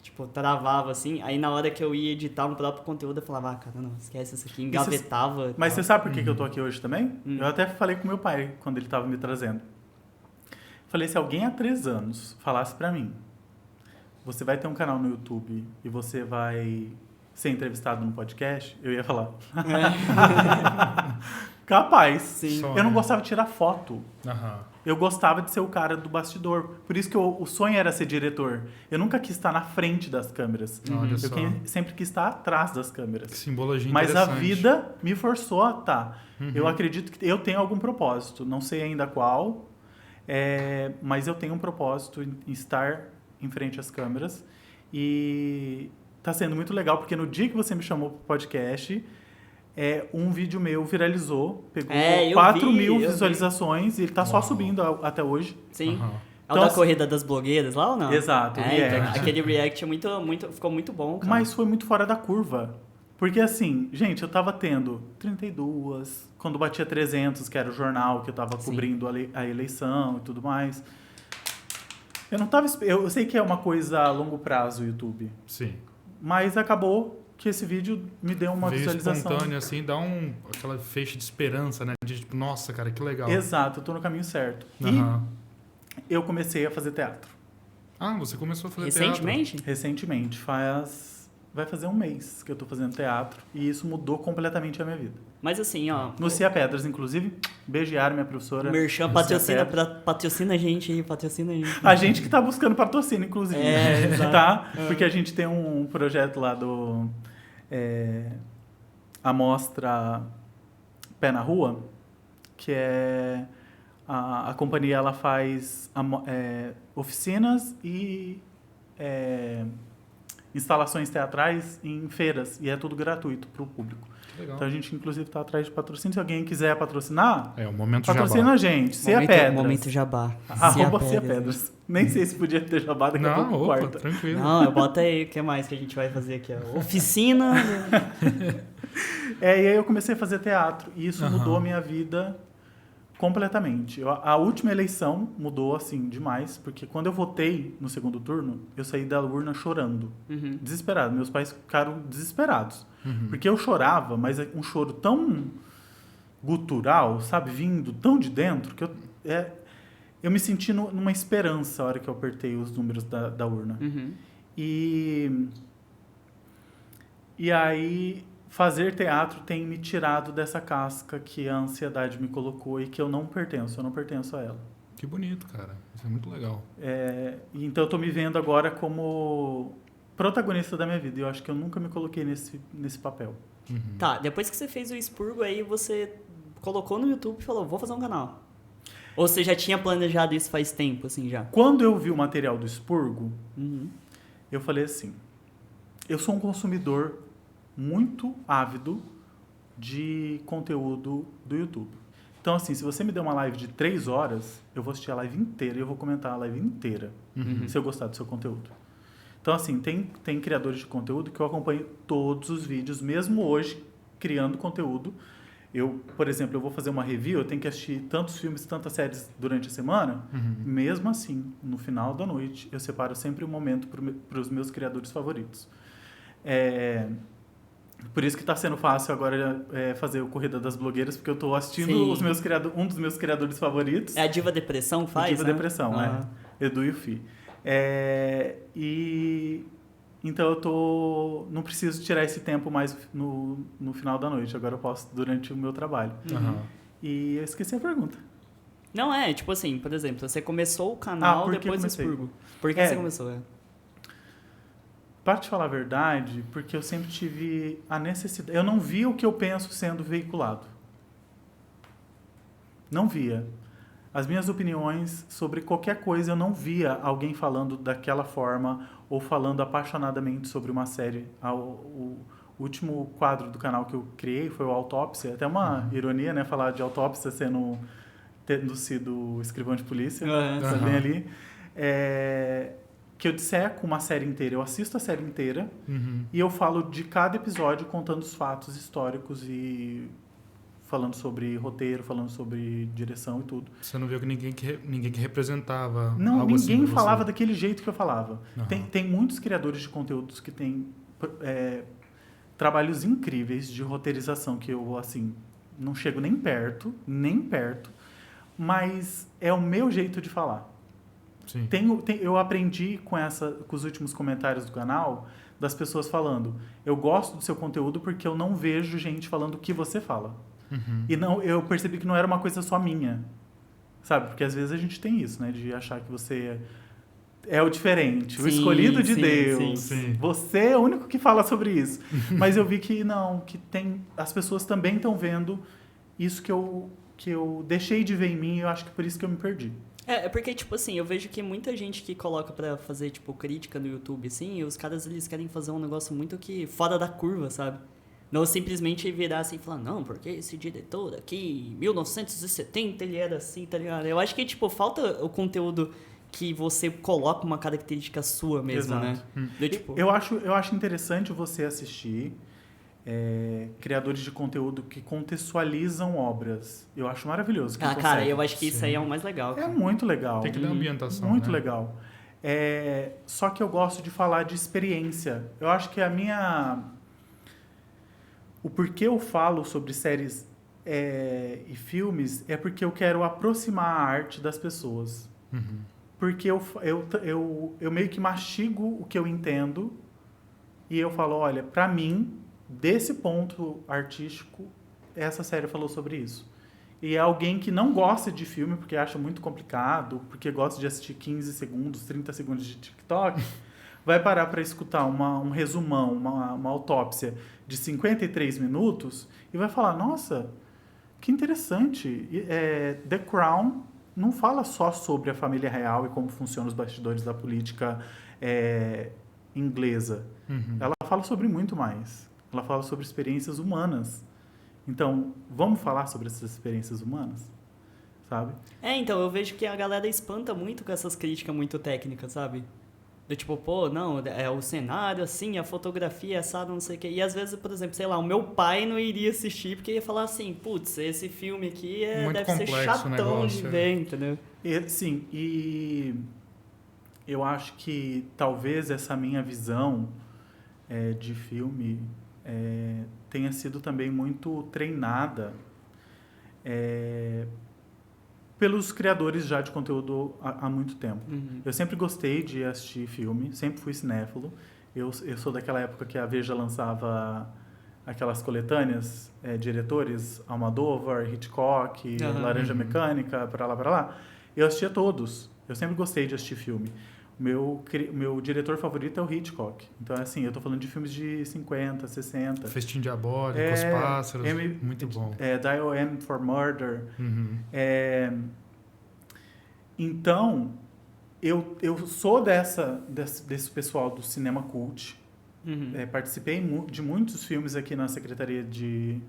Tipo, travava assim, aí na hora que eu ia editar um próprio conteúdo, eu falava, cara, não, esquece isso aqui, engavetava. Mas você sabe por que eu tô aqui hoje também? Eu até falei com meu pai quando ele tava me trazendo. Falei, se alguém há 3 anos falasse pra mim, você vai ter um canal no YouTube e você vai ser entrevistado no podcast, eu ia falar. Capaz. Sim. Eu não gostava de tirar foto. Eu gostava de ser o cara do bastidor. Por isso que o sonho era ser diretor. Eu nunca quis estar na frente das câmeras. Olha só. Sempre quis estar atrás das Que câmeras. simbologia Mas a interessante. vida me forçou a estar. Eu acredito que eu tenho algum propósito. Não sei ainda qual, mas eu tenho um propósito em estar em frente às câmeras. E tá sendo muito legal, porque no dia que você me chamou pro podcast, um vídeo meu viralizou, pegou 4 mil visualizações e ele tá só subindo até hoje. Sim. Aham. É o da corrida das blogueiras lá ou não? Exato, o react. Aquele react ficou muito bom, cara. Mas foi muito fora da curva. Porque assim, gente, eu tava tendo 32, quando batia 300, que era o jornal que eu tava cobrindo a eleição e tudo mais. Eu não tava... Eu sei que é uma coisa a longo prazo o YouTube. Sim. Mas acabou que esse vídeo me deu uma Veio visualização. espontâneo, assim, dá aquela feixe de esperança, né? De tipo, nossa, cara, que legal. Exato, eu tô no caminho certo. Aham. E eu comecei a fazer teatro. Ah, você começou a fazer Recentemente? Recentemente, vai fazer um mês que eu tô fazendo teatro. E isso mudou completamente a minha vida. Mas assim, ó... No Cia Pedras, inclusive. Beijar minha professora. Merchan patrocina a gente aí, patrocina a gente. A gente que tá buscando patrocínio, inclusive. Exato. Tá? Porque a gente tem um projeto lá do... a mostra Pé na Rua, que é... A companhia ela faz oficinas e instalações teatrais em feiras. E é tudo gratuito para o público. Legal. Então a gente, inclusive, está atrás de patrocínio. Se alguém quiser patrocinar, O momento patrocina jabá. a gente. Cia Pedras. Momento jabá. @Cia Pedras. Nem sei se podia ter jabá, daqui a Não, pouco opa, corta. tranquilo. Não, bota aí, o que mais que a gente vai fazer aqui? Ó? Oficina. E aí eu comecei a fazer teatro. E isso Aham. mudou a minha vida completamente. A última eleição mudou, assim, demais. Porque quando eu votei no segundo turno, eu saí da urna chorando. Uhum. Desesperado. Meus pais ficaram desesperados. Porque eu chorava, mas um choro tão gutural, sabe? Vindo tão de dentro, que eu me senti numa esperança a hora que eu apertei os números da urna. Uhum. E aí, fazer teatro tem me tirado dessa casca que a ansiedade me colocou e que eu não pertenço a ela. Que bonito, cara. Isso é muito legal. Então eu tô me vendo agora como protagonista da minha vida. E eu acho que eu nunca me coloquei nesse papel. Tá, depois que você fez o expurgo aí, você colocou no YouTube e falou, vou fazer um canal. Ou você já tinha planejado isso faz tempo, assim, já? Quando eu vi o material do expurgo, Uhum. eu falei assim, eu sou um consumidor muito ávido de conteúdo do YouTube. Então, assim, se você me der uma live de 3 horas, eu vou assistir a live inteira e eu vou comentar a live inteira, se eu gostar do seu conteúdo. Então, assim, tem criadores de conteúdo que eu acompanho todos os vídeos, mesmo hoje, criando conteúdo. Por exemplo, eu vou fazer uma review, eu tenho que assistir tantos filmes, tantas séries durante a semana. Mesmo assim, no final da noite, eu separo sempre um momento para os meus criadores favoritos. Por isso que está sendo fácil agora fazer o Corrida das Blogueiras, porque eu estou assistindo um dos meus criadores favoritos. É a Diva Depressão faz, Diva né? Depressão, Edu e o Fi. Então eu não preciso tirar esse tempo mais no final da noite, agora eu posso durante o meu trabalho. E eu esqueci a pergunta. Não, tipo assim, por exemplo, você começou o canal depois do expurgo. Por que você começou? Para te falar a verdade, porque eu sempre tive a necessidade... Eu não via o que eu penso sendo veiculado. Não via. As minhas opiniões sobre qualquer coisa, eu não via alguém falando daquela forma ou falando apaixonadamente sobre uma série. O último quadro do canal que eu criei foi o Autópsia. Até uma ironia, né? Falar de autópsia tendo sido escrivão de polícia. Tá bem ali. Que eu disseco uma série inteira. Eu assisto a série inteira e eu falo de cada episódio contando os fatos históricos e falando sobre roteiro, falando sobre direção e tudo. Você não viu que ninguém que representava Não, algo assim ninguém pra falava você. daquele jeito que eu falava. Tem muitos criadores de conteúdos que têm trabalhos incríveis de roteirização que eu, assim, não chego nem perto, mas é o meu jeito de falar. Sim. Eu aprendi com os últimos comentários do canal das pessoas falando, eu gosto do seu conteúdo porque eu não vejo gente falando o que você fala. E eu percebi que não era uma coisa só minha, sabe? Porque às vezes a gente tem isso, né? De achar que você é o diferente, o Sim, escolhido de sim, Deus. sim. Você é o único que fala sobre isso. Mas eu vi que não, que as pessoas também estão vendo isso que eu deixei de ver em mim, e eu acho que por isso que eu me perdi. É porque, tipo assim, eu vejo que muita gente que coloca pra fazer, tipo, crítica no YouTube, assim, os caras, eles querem fazer um negócio muito que fora da curva, sabe? Não simplesmente virar assim e falar, não, porque esse diretor aqui, em 1970, ele era assim, tá ligado? Eu acho que, tipo, falta o conteúdo que você coloca uma característica sua mesmo, Exato. né? Do, tipo, Eu acho interessante você assistir criadores de conteúdo que contextualizam obras. Eu acho maravilhoso. Quem ah, cara, consegue. eu acho que isso aí é o mais legal, É cara. muito legal. Tem que dar ambientação, Muito né? legal. Só que eu gosto de falar de experiência. Eu acho que o porquê eu falo sobre séries e filmes é porque eu quero aproximar a arte das pessoas. Uhum. Porque eu meio que mastigo o que eu entendo e eu falo, olha, pra mim, desse ponto artístico, essa série falou sobre isso. E é alguém que não gosta de filme porque acha muito complicado, porque gosta de assistir 15 segundos, 30 segundos de TikTok, vai parar para escutar um resumão, uma autópsia de 53 minutos e vai falar, nossa, que interessante. The Crown não fala só sobre a família real e como funcionam os bastidores da política inglesa. Uhum. Ela fala sobre muito mais. Ela fala sobre experiências humanas. Então, vamos falar sobre essas experiências humanas? Sabe? Então, eu vejo que a galera espanta muito com essas críticas muito técnicas, sabe? Do tipo, pô, não, é o cenário assim, a fotografia, assado, não sei o quê. E às vezes, por exemplo, sei lá, o meu pai não iria assistir porque ia falar assim, putz, esse filme aqui Muito deve ser complexo o chatão negócio, de ver, entendeu? Sim, e eu acho que talvez essa minha visão de filme tenha sido também muito treinada pelos criadores já de conteúdo há muito tempo. Uhum. Eu sempre gostei de assistir filme, sempre fui cinéfilo. Eu sou daquela época que a Veja lançava aquelas coletâneas, diretores, Almodóvar, Hitchcock, Uhum. Laranja Mecânica, pra lá. Eu assistia todos. Eu sempre gostei de assistir filme. Meu diretor favorito é o Hitchcock. Então, assim, eu tô falando de filmes de 50, 60. Festim Diabólico, Os Pássaros, muito bom. Dial M for Murder. Uhum. Então, eu sou desse pessoal do cinema cult. Uhum. Participei de muitos filmes aqui na Secretaria de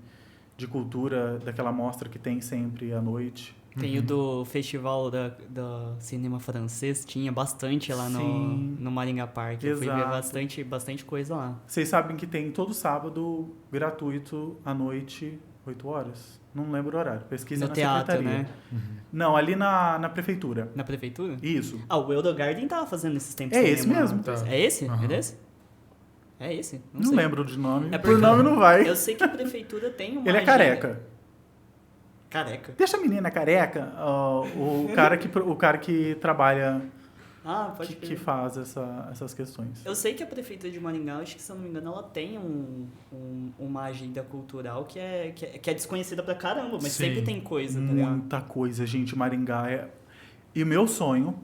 Cultura, daquela mostra que tem sempre à noite. Tem o do festival do cinema francês, tinha bastante lá Sim. no Maringá Park. Eu fui ver Exato. bastante coisa lá. Vocês sabem que tem todo sábado, gratuito, à noite, 8 horas? Não lembro o horário. Pesquisa No na teatro, Secretaria. né? Uhum. Não, ali na prefeitura. Na prefeitura? Isso. Ah, o Eurogarden tava fazendo esses tempos. É cinema esse mesmo. lá. Tá. É esse? Uhum. É desse? É esse? Não sei. lembro de nome. É Por porque nome não vai. Eu sei que a prefeitura tem uma Ele é agenda- careca. Careca. Deixa a menina careca, o cara que trabalha, Ah, pode que crer. faz essas questões. Eu sei que a prefeitura de Maringá, acho que se eu não me engano, ela tem uma agenda cultural que é desconhecida pra caramba, mas Sim. sempre tem coisa, tá ligado? Muita coisa, gente. Maringá E o meu sonho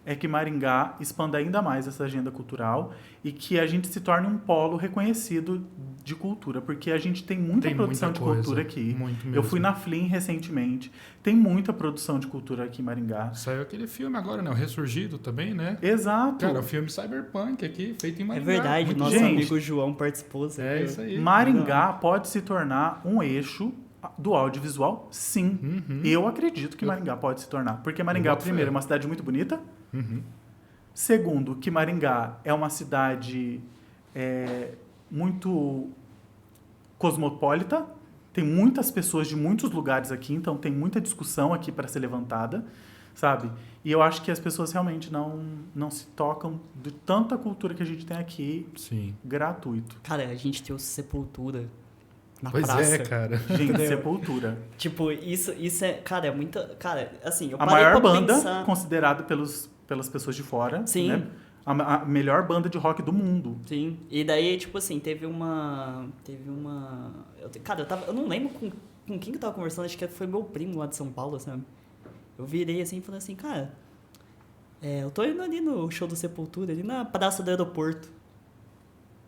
é que Maringá expanda ainda mais essa agenda cultural e que a gente se torne um polo reconhecido de cultura, porque a gente tem muita produção de cultura aqui. Muito mesmo. Eu fui na Flim recentemente, tem muita produção de cultura aqui em Maringá. Saiu aquele filme agora, né? O Ressurgido também, né? Exato. Cara, o filme Cyberpunk aqui, feito em É Maringá. verdade, Muito nosso gente. amigo João participou. você É viu? isso aí. Maringá pode se tornar um eixo do audiovisual, sim. Uhum. Eu acredito que Maringá pode se tornar. Porque Maringá, boto fé. primeiro, é uma cidade muito bonita. Uhum. Segundo, que Maringá é uma cidade muito cosmopolita. Tem muitas pessoas de muitos lugares aqui, então tem muita discussão aqui para ser levantada, sabe? E eu acho que as pessoas realmente não se tocam de tanta cultura que a gente tem aqui, Sim. gratuito. Cara, a gente tem o Sepultura na Pois praça. é, cara. Gente, Entendeu? Sepultura. Tipo, isso é... Cara, é muita... Cara, assim, eu A parei maior pra banda pensar... considerada pelas pessoas de fora. Sim. Né? A melhor banda de rock do mundo. Sim, e daí, tipo assim, teve uma... Cara, eu não lembro com quem que eu tava conversando, acho que foi meu primo lá de São Paulo, sabe? eu virei assim e falei assim, cara, eu tô indo ali no show do Sepultura, ali na praça do aeroporto.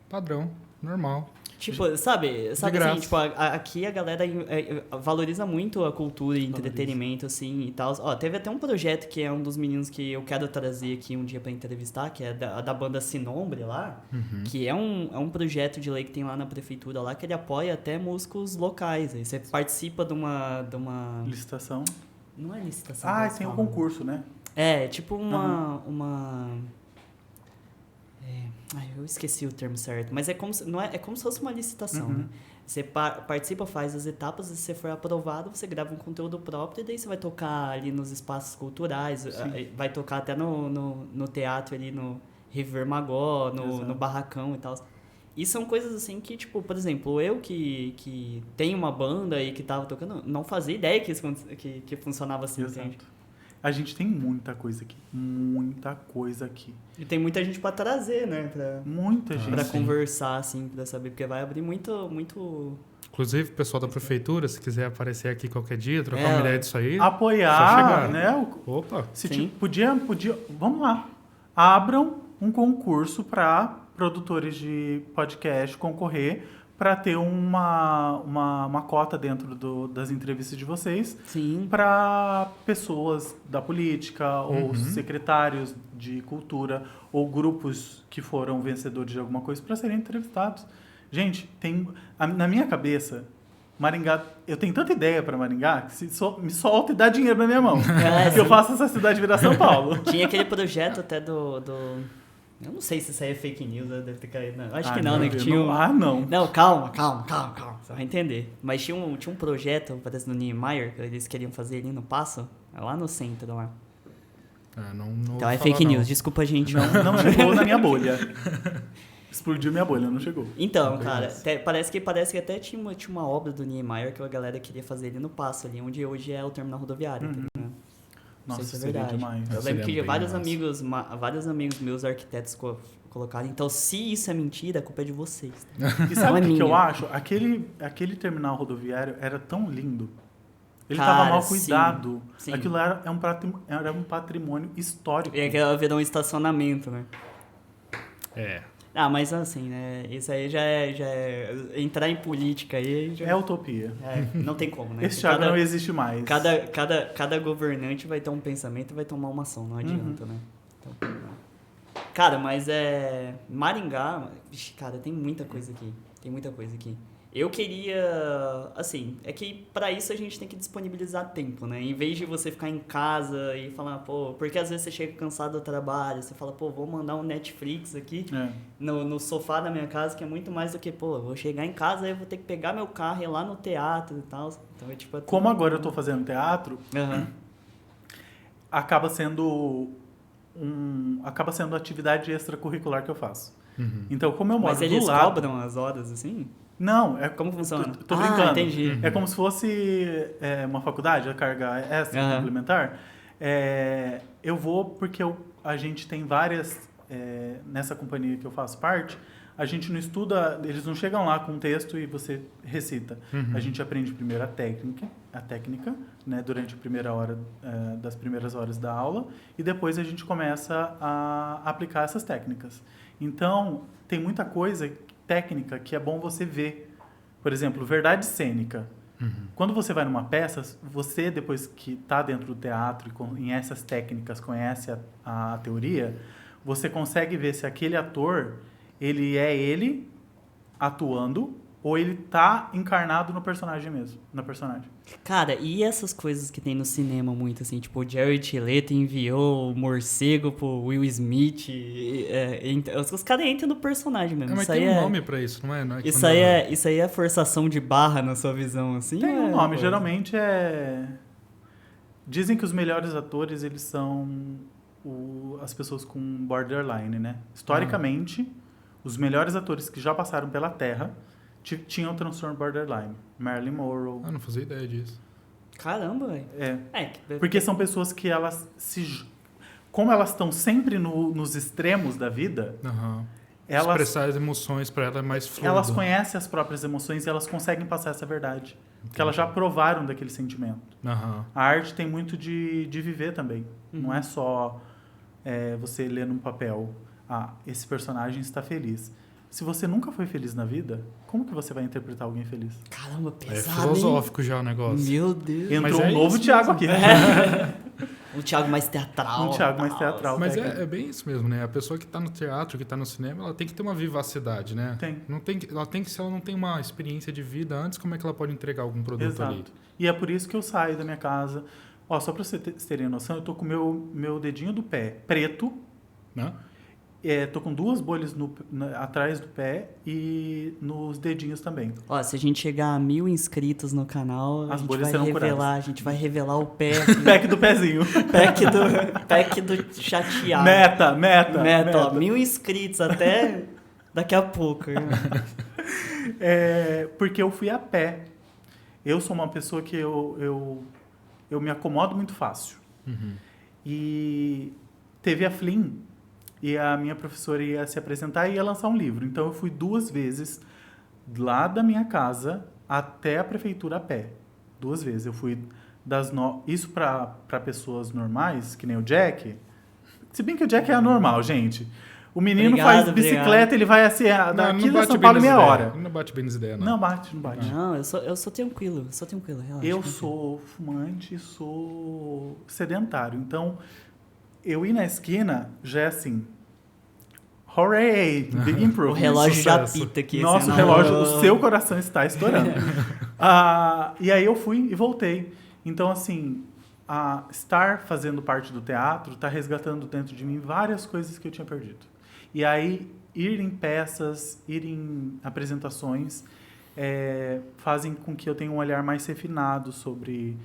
Padrão, normal. Tipo, sabe assim, graça. tipo, aqui a galera valoriza muito a cultura e entretenimento, assim, e tal. Ó, teve até um projeto que é um dos meninos que eu quero trazer aqui um dia pra entrevistar, que é da banda Sinombre lá, que é um projeto de lei que tem lá na prefeitura lá, que ele apoia até músicos locais. Aí você participa de uma... Licitação. Não é licitação. Ah, tem um concurso, né? É, tipo uma... eu esqueci o termo certo, mas é como se, não é como se fosse uma licitação, né? Você participa, faz as etapas, e se você for aprovado, você grava um conteúdo próprio e daí você vai tocar ali nos espaços culturais, vai tocar até no teatro ali, no River Magó, no Barracão e tal. E são coisas assim que, tipo, por exemplo, eu que tenho uma banda e que tava tocando, não fazia ideia que funcionava assim, entende? A gente tem muita coisa aqui. Muita coisa aqui. E tem muita gente pra trazer, né? Muita gente. Pra conversar, assim, pra saber, porque vai abrir muito... Inclusive, o pessoal da prefeitura, se quiser aparecer aqui qualquer dia, trocar uma ideia disso aí. Apoiar, né? Opa! Podia. Vamos lá. Abram um concurso para produtores de podcast concorrer para ter uma cota dentro das entrevistas de vocês para pessoas da política ou secretários de cultura ou grupos que foram vencedores de alguma coisa para serem entrevistados. Gente, na minha cabeça, Maringá, eu tenho tanta ideia para Maringá que me solta e dá dinheiro na minha mão. Que eu faço essa cidade virar São Paulo. Tinha aquele projeto até do... Eu não sei se isso aí é fake news, deve ter caído. Não. Acho que não, né? Que tinha não. Não, calma. Você vai entender. Mas tinha um projeto, parece no Niemeyer, que eles queriam fazer ali no Passo, lá no centro lá. Não então é fake news, desculpa, gente. Não chegou na minha bolha. Explodiu minha bolha, não chegou. Então, cara, parece que até tinha uma obra do Niemeyer que a galera queria fazer ali no Passo, ali onde hoje é o terminal rodoviário. Tá? Nossa, isso é verdade. Demais. Eu lembro que vários amigos meus arquitetos colocaram. Então, se isso é mentira, a culpa é de vocês. E sabe o que eu acho? Aquele terminal rodoviário era tão lindo. Ele estava mal cuidado. Sim. Aquilo era um patrimônio histórico. E aquilo virou um estacionamento, né? Mas assim, né? Isso aí já é entrar em política aí. É utopia. Não tem como, né? Esse Thiago não existe mais. Cada governante vai ter um pensamento e vai tomar uma ação, não adianta, né? Então, cara, mas Maringá, cara, tem muita coisa aqui. Eu queria, assim, é que pra isso a gente tem que disponibilizar tempo, né? Em vez de você ficar em casa e falar, porque às vezes você chega cansado do trabalho, você fala, vou mandar um Netflix aqui no sofá da minha casa, que é muito mais do que, vou chegar em casa e eu vou ter que pegar meu carro e ir lá no teatro e tal. Então, tipo, como agora eu tô fazendo teatro, acaba sendo atividade extracurricular que eu faço. Então, como eu moro do lado... Mas eles cobram as horas, assim? Não, como funciona? Tô brincando. Entendi. É como se fosse uma faculdade, a carga extra complementar. Eu vou porque a gente tem várias... nessa companhia que eu faço parte, a gente não estuda... Eles não chegam lá com um texto e você recita. A gente aprende primeiro a técnica, né, durante a primeira hora, das primeiras horas da aula, e depois a gente começa a aplicar essas técnicas. Então, tem muita coisa técnica que é bom você ver. Por exemplo, verdade cênica. Quando você vai numa peça, você, depois que está dentro do teatro e conhece as técnicas, conhece a teoria, você consegue ver se aquele ator, ele atuando ou ele tá encarnado no personagem mesmo, na personagem. Cara, e essas coisas que tem no cinema muito, assim, tipo, o Jared Leto enviou o morcego pro Will Smith, os caras entram no personagem mesmo. Mas tem um nome pra isso, não é? Isso aí é forçação de barra na sua visão, assim? Tem um nome, geralmente Dizem que os melhores atores, eles são as pessoas com borderline, né? Historicamente, os melhores atores que já passaram pela Terra tinham transtorno borderline. Marilyn Monroe. Não fazia ideia disso. Caramba, velho. Porque são pessoas que elas como elas estão sempre nos extremos da vida, expressar as emoções para ela é mais fluido. Elas conhecem as próprias emoções e elas conseguem passar essa verdade. Porque elas já provaram daquele sentimento. Aham. A arte tem muito de viver também. Não é só você ler num papel, esse personagem está feliz. Se você nunca foi feliz na vida, como que você vai interpretar alguém feliz? Caramba, É pesado, filosófico já o negócio. Meu Deus. Entrou Mas um novo isso Thiago mesmo. aqui. Um Thiago mais teatral. Um Thiago mais teatral. Mas é bem isso mesmo, né? A pessoa que está no teatro, que está no cinema, ela tem que ter uma vivacidade, né? Tem. Se ela não tem uma experiência de vida antes, como é que ela pode entregar algum produto ali? Exato. E é por isso que eu saio da minha casa. Ó, só para vocês terem noção, eu tô com o meu dedinho do pé preto. Né? Tô com 2 bolhas atrás do pé e nos dedinhos também. Ó, se a gente chegar a 1000 inscritos no canal, As a gente bolhas vai serão revelar, curadas. a gente vai revelar o pé. Pack do pezinho. pack do chateado. Meta. Ó, 1000 inscritos até daqui a pouco. Porque eu fui a pé. Eu sou uma pessoa que eu me acomodo muito fácil. Uhum. E teve a Flynn, e a minha professora ia se apresentar e ia lançar um livro. Então eu fui 2 vezes lá da minha casa até a prefeitura a pé. 2 vezes. Eu fui isso para pessoas normais, que nem o Jack. Se bem que o Jack é anormal, gente. O menino faz bicicleta, ele vai assim, daqui de São Paulo em meia hora. Não bate bem nas ideias, não. Não bate. Não, eu sou tranquilo, relaxa. Eu sou fumante, sou sedentário. Então, eu ir na esquina já é assim. Hooray! Big improvement. O relógio já Sucesso. apita aqui. Nossa, o relógio, o seu coração está estourando. E aí eu fui e voltei. Então, assim, estar fazendo parte do teatro está resgatando dentro de mim várias coisas que eu tinha perdido. E aí, ir em peças, ir em apresentações, fazem com que eu tenha um olhar mais refinado sobre...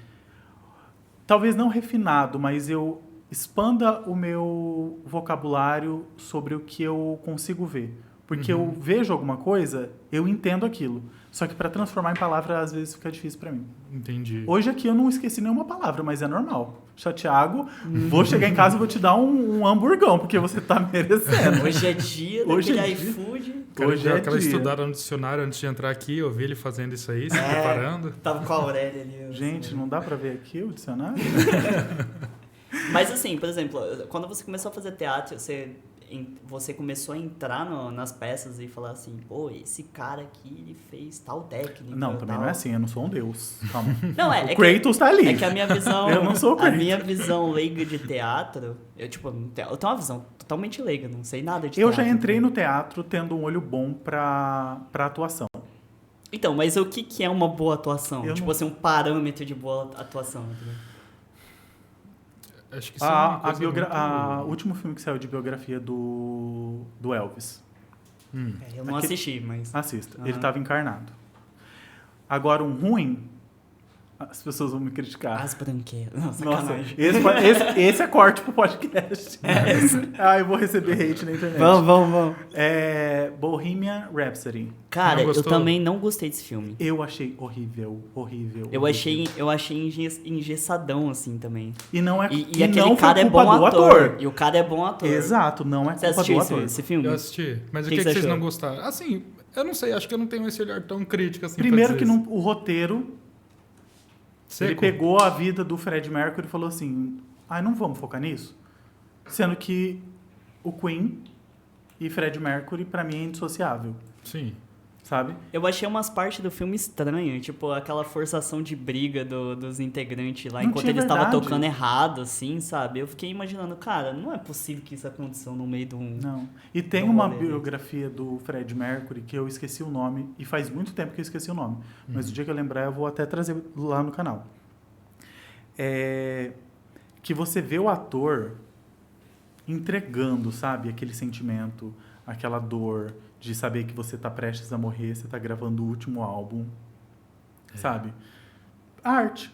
Talvez não refinado, mas eu expanda o meu vocabulário sobre o que eu consigo ver. Porque eu vejo alguma coisa, eu entendo aquilo. Só que para transformar em palavra, às vezes fica difícil para mim. Entendi. Hoje aqui eu não esqueci nenhuma palavra, mas é normal. Thiago, vou chegar em casa e vou te dar um hamburgão, porque você tá merecendo. Hoje é dia daquele iFood. Hoje é aquela dia. estudada no dicionário antes de entrar aqui, eu vi ele fazendo isso aí, se preparando. Tava com a Aurélia ali. Gente, assim. não dá para ver aqui o dicionário? Mas assim, por exemplo, quando você começou a fazer teatro, você começou a entrar nas peças e falar assim, pô, esse cara aqui, ele fez tal técnica. Não, também tal. não é assim, eu não sou um deus. Calma. Não, O Kratos tá ali. É que a minha visão... Eu não sou o A Kratos. minha visão leiga de teatro, eu tenho uma visão totalmente leiga, não sei nada de Eu teatro. já entrei no teatro tendo um olho bom pra atuação. Então, mas o que é uma boa atuação? Eu Tipo não- assim, um parâmetro de boa atuação. Entendeu? Acho que isso é uma coisa O último filme que saiu de biografia do Elvis. Eu não assisti, mas... Assista. Aham. Ele estava encarnado. Agora, um ruim, as pessoas vão me criticar. As branqueiras. Não, Nossa, sacanagem. esse é corte pro podcast. Eu vou receber hate na internet. Vamos. Bohemian Rhapsody. Cara, Não eu gostou? também não gostei desse filme. Eu achei horrível. Eu achei engessadão, assim, também. E não é E e aquele não cara foi é culpa bom do ator. E o cara é bom ator. Exato, não é Você culpa assistiu do ator. esse filme? Eu assisti. Mas o Que que você vocês achou? não gostaram? Assim, eu não sei, acho que eu não tenho esse olhar tão crítico assim. Primeiro pra que dizer não, o roteiro, Seco. ele pegou a vida do Fred Mercury e falou assim, não vamos focar nisso? Sendo que o Queen e Fred Mercury, pra mim, é indissociável, Sim. sabe? Eu achei umas partes do filme estranhas, tipo aquela forçação de briga dos integrantes lá, Não enquanto tinha eles estavam verdade. tocando errado, assim, sabe? Eu fiquei imaginando, cara, não é possível que isso aconteceu no meio de um... Não. E tem Não uma vou ler. biografia do Fred Mercury que eu esqueci o nome, e faz muito tempo que eu esqueci o nome. Mas o dia que eu lembrar, eu vou até trazer lá no canal. Que você vê o ator entregando, sabe? Aquele sentimento, aquela dor de saber que você tá prestes a morrer, você tá gravando o último álbum, sabe? Arte.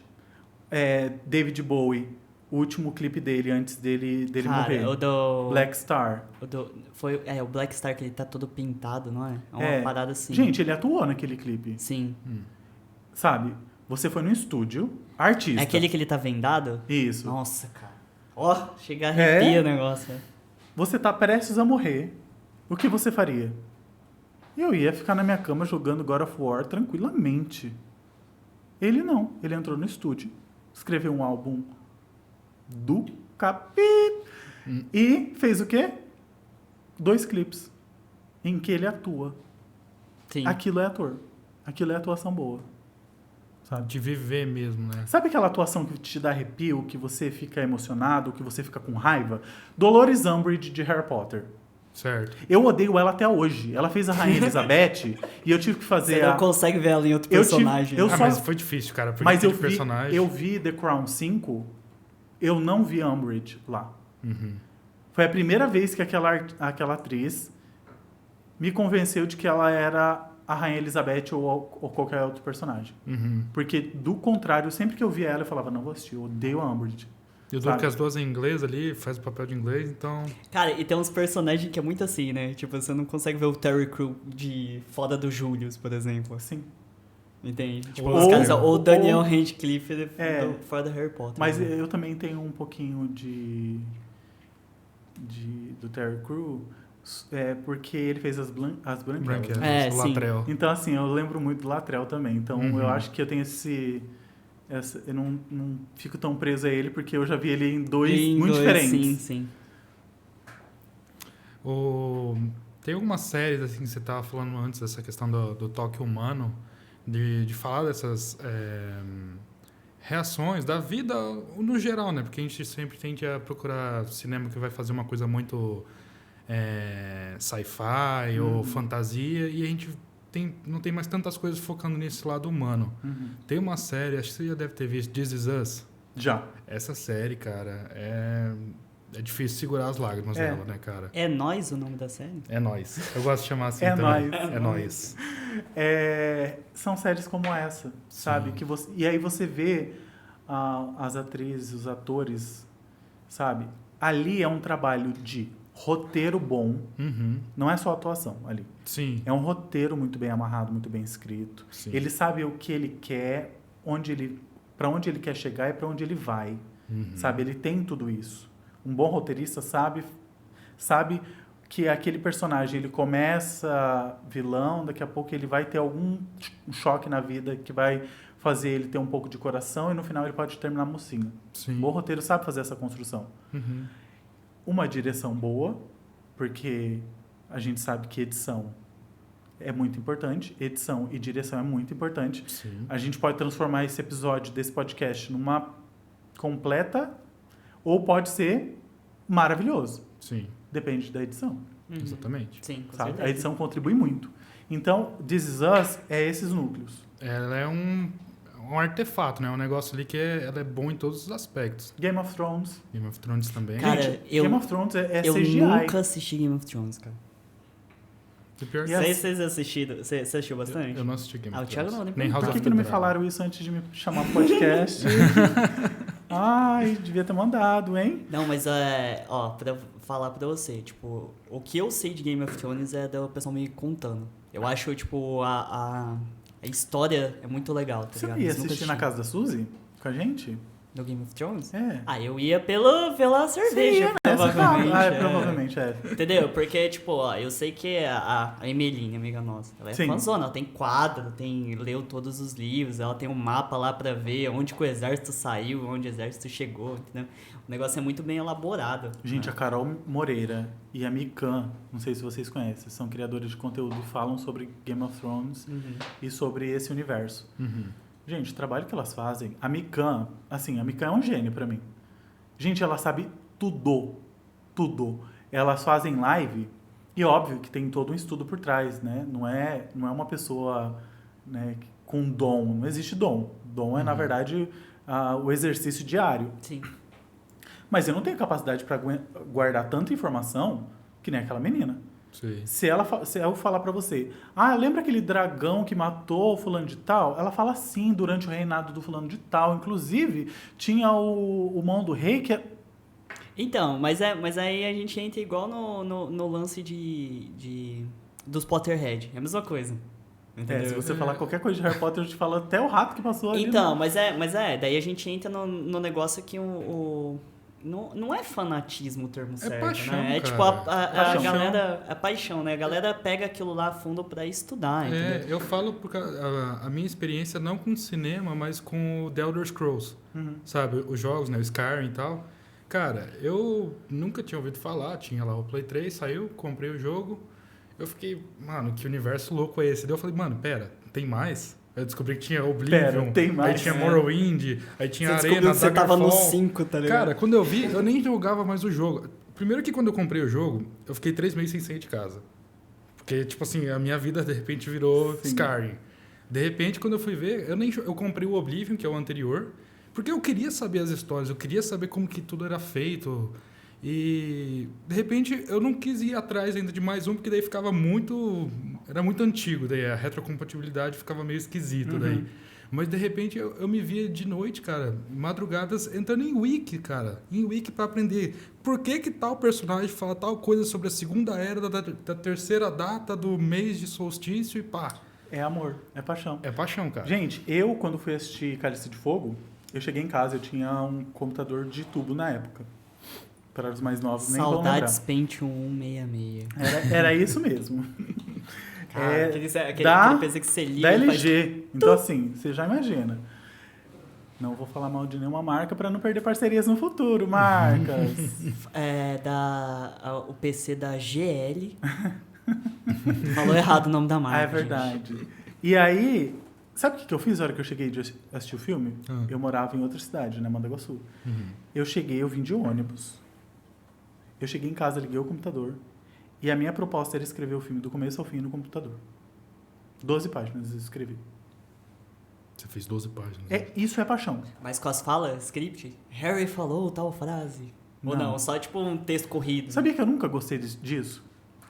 David Bowie, o último clipe dele antes dele Cara, morrer. o do... Black Star. o Black Star, que ele tá todo pintado, não é? É uma parada assim. Gente, ele atuou naquele clipe, Sim. sabe? Você foi no estúdio, artista. É aquele que ele tá vendado? Isso. Nossa, cara. Ó, chega a arrepia o negócio. Você tá prestes a morrer. O que você faria? Eu ia ficar na minha cama jogando God of War tranquilamente. Ele não. Ele entrou no estúdio, escreveu um álbum do capi e fez o quê? 2 clipes em que ele atua. Sim. Aquilo é ator. Aquilo é atuação boa. Sabe? De viver mesmo, né? Sabe aquela atuação que te dá arrepio, que você fica emocionado, que você fica com raiva? Dolores Umbridge de Harry Potter. Certo. Eu odeio ela até hoje. Ela fez a Rainha Elizabeth e eu tive que fazer Você não consegue ver ela em outro personagem. eu Ah, só- mas foi difícil, cara. Porque Mas eu aquele personagem... eu vi The Crown 5, eu não vi Umbridge lá. Foi a primeira vez que aquela atriz me convenceu de que ela era a Rainha Elizabeth ou qualquer outro personagem. Porque, do contrário, sempre que eu via ela, eu falava, não vou assistir, eu odeio a Umbridge. E o duro que as duas em inglês ali, faz o papel de inglês, então... Cara, e tem uns personagens que é muito assim, né? Tipo, você não consegue ver o Terry Crew de foda do Julius, por exemplo. Assim. Entende? Tipo, Ou- os caras, ou o ou- Daniel Radcliffe É. fora do Harry Potter. Mas né? eu também tenho um pouquinho do Terry Crew, porque ele fez as Branquelas. Branquelas, É, o sim. Latrell. Então, assim, eu lembro muito do Latrell também. Então, eu acho que eu tenho eu não fico tão preso a ele, porque eu já vi ele em dois muito diferentes. Sim, sim. Tem algumas séries, assim, que você estava falando antes, dessa questão do toque humano, de falar dessas reações da vida no geral, né? Porque a gente sempre tende a procurar cinema que vai fazer uma coisa muito sci-fi ou fantasia, e a gente não tem mais tantas coisas focando nesse lado humano. Tem uma série, acho que você já deve ter visto, This Is Us. Já. Essa série, cara, é difícil segurar as lágrimas dela, né, cara? É Nós o nome da série? É nóis. Eu gosto de chamar assim É também. nóis. É nóis. São séries como essa, sabe? E aí você vê as atrizes, os atores, sabe? Ali é um trabalho de roteiro bom, não é só atuação ali. Sim. É um roteiro muito bem amarrado, muito bem escrito. Sim. Ele sabe o que ele quer, para onde ele quer chegar e para onde ele vai, sabe? Ele tem tudo isso. Um bom roteirista sabe que aquele personagem, ele começa vilão, daqui a pouco ele vai ter algum choque na vida que vai fazer ele ter um pouco de coração e no final ele pode terminar mocinho. Sim. Um bom roteiro sabe fazer essa construção. Uma direção boa, porque a gente sabe que edição é muito importante. Edição e direção é muito importante. Sim. A gente pode transformar esse episódio desse podcast numa completa ou pode ser maravilhoso. Sim. Depende da edição, Exatamente. Sim, com sabe? certeza. A edição contribui muito. Então, This Is Us é esses núcleos. Ela é um artefato, né? Um negócio ali que ela é bom em todos os aspectos. Game of Thrones. Game of Thrones também. Cara, Gente, eu- Game of Thrones é Eu CGI. nunca assisti Game of Thrones, cara. E pior que E Vocês assistiram? Você assistiu bastante? eu não assisti Game Ah, of o Thiago Thrones. não, nem Nem House Por of que the não me Dragon. falaram isso antes de me chamar pro podcast? Ai, devia ter mandado, hein? Não, mas pra falar pra você, tipo, o que eu sei de Game of Thrones é do pessoal me contando. Eu acho, tipo, a história é muito legal, tá Você ligado? ia Mas nunca assistir na assisti. casa da Suzy? Com a gente? Do Game of Thrones? É. Ah, eu ia pela cerveja, Sim, essa provavelmente. fala. Provavelmente, é. Entendeu? Porque, tipo, eu sei que a Emeline, amiga nossa, ela é Sim. fãzona, ela tem quadro, leu todos os livros, ela tem um mapa lá pra ver onde que o exército saiu, onde o exército chegou, entendeu? O negócio é muito bem elaborado. Gente, a Carol Moreira e a Mikan, não sei se vocês conhecem, são criadores de conteúdo e falam sobre Game of Thrones e sobre esse universo. Gente, o trabalho que elas fazem, a Mikan é um gênio pra mim. Gente, ela sabe tudo. Elas fazem live e óbvio que tem todo um estudo por trás, né? Não é uma pessoa, né, com dom, não existe dom. Dom é, na verdade, o exercício diário. Sim. Mas eu não tenho capacidade para guardar tanta informação que nem aquela menina. Sim. Se eu falar pra você, lembra aquele dragão que matou o fulano de tal? Ela fala sim, durante o reinado do fulano de tal. Inclusive, tinha o mão do rei que... Então, mas aí a gente entra igual no lance dos Potterhead. É a mesma coisa. Entendeu? se você falar qualquer coisa de Harry Potter, eu te falo até o rato que passou ali. Então, mas daí a gente entra no negócio que Não é fanatismo o termo certo, paixão, né? É cara. tipo a Paixão. galera... É paixão, né? A galera pega aquilo lá a fundo pra estudar, entendeu? Eu falo porque a minha experiência não com cinema, mas com o The Elder Scrolls, sabe? Os jogos, né? O Skyrim e tal. Cara, eu nunca tinha ouvido falar, tinha lá o Play 3, saiu, comprei o jogo. Eu fiquei, mano, que universo louco é esse? Daí eu falei, mano, pera, tem mais? Eu descobri que tinha Oblivion, tem mais? aí tinha Morrowind, aí tinha Você Arena, descobriu que você tava no Daggerfall. 5, tá ligado? Cara, quando eu vi, eu nem jogava mais o jogo. Primeiro que quando eu comprei o jogo, eu fiquei 3 meses sem sair de casa. Porque, tipo assim, a minha vida de repente virou Skyrim. De repente, quando eu fui ver, eu comprei o Oblivion, que é o anterior, porque eu queria saber as histórias, eu queria saber como que tudo era feito. E, de repente, eu não quis ir atrás ainda de mais um, porque daí ficava muito... Era muito antigo, daí a retrocompatibilidade ficava meio esquisita daí. Mas, de repente, eu me via de noite, cara, madrugadas, entrando em Wiki, cara. Em Wiki pra aprender por que tal personagem fala tal coisa sobre a segunda era da terceira data do mês de solstício e pá. É amor, é paixão. É paixão, cara. Gente, eu quando fui assistir Cálice de Fogo, eu cheguei em casa, eu tinha um computador de tubo na época. Para os mais novos, nem vão lembrar. Saudades Pentium 166. Era isso mesmo. Cara, aquele PC que você liga Da e faz... LG. Então, assim, você já imagina. Não vou falar mal de nenhuma marca para não perder parcerias no futuro, marcas. O PC da GL. Falou errado o nome da marca. É verdade. Gente. E aí, sabe o que eu fiz na hora que eu cheguei de assistir o filme? Eu morava em outra cidade, né, Mandaguaçu. Eu vim de ônibus. Eu cheguei em casa, liguei o computador. E a minha proposta era escrever o filme do começo ao fim no computador. 12 páginas eu escrevi. Você fez 12 páginas. Isso é paixão. Mas com as falas, script, Harry falou tal frase. Ou não, só tipo um texto corrido. Sabia que eu nunca gostei disso?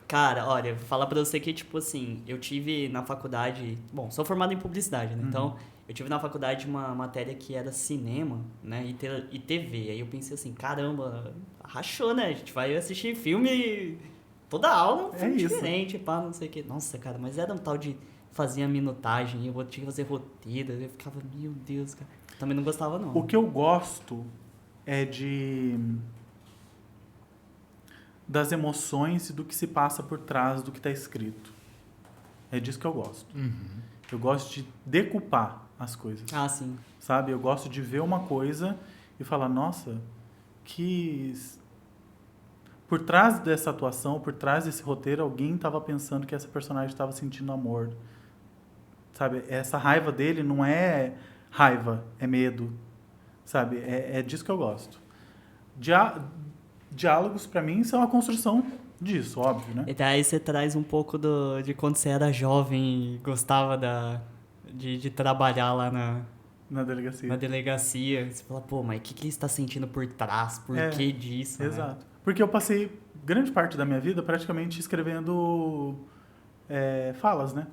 Cara, olha, vou falar pra você que, tipo assim, eu tive na faculdade... Bom, sou formado em publicidade, né? Então, eu tive na faculdade uma matéria que era cinema, né? E TV. Aí eu pensei assim, caramba, rachou, né? A gente vai assistir filme... Toda aula, um filme diferente, pá, não sei o quê. Nossa, cara, mas era um tal de fazer a minutagem, eu tinha que fazer roteiro, eu ficava, meu Deus, cara. Também não gostava, não. O que eu gosto é das emoções e do que se passa por trás do que está escrito. É disso que eu gosto. Eu gosto de decupar as coisas. Ah, sim. Sabe? Eu gosto de ver uma coisa e falar, nossa, que... Por trás dessa atuação, por trás desse roteiro, alguém estava pensando que essa personagem estava sentindo amor. Sabe? Essa raiva dele não é raiva, é medo. Sabe? É disso que eu gosto. Diálogos, para mim, são a construção disso, óbvio, né? E daí você traz um pouco de quando você era jovem e gostava de trabalhar lá na delegacia. Na delegacia. Você fala, pô, mas o que ele está sentindo por trás? Por que disso? Exato. Né? Porque eu passei grande parte da minha vida praticamente escrevendo falas, né?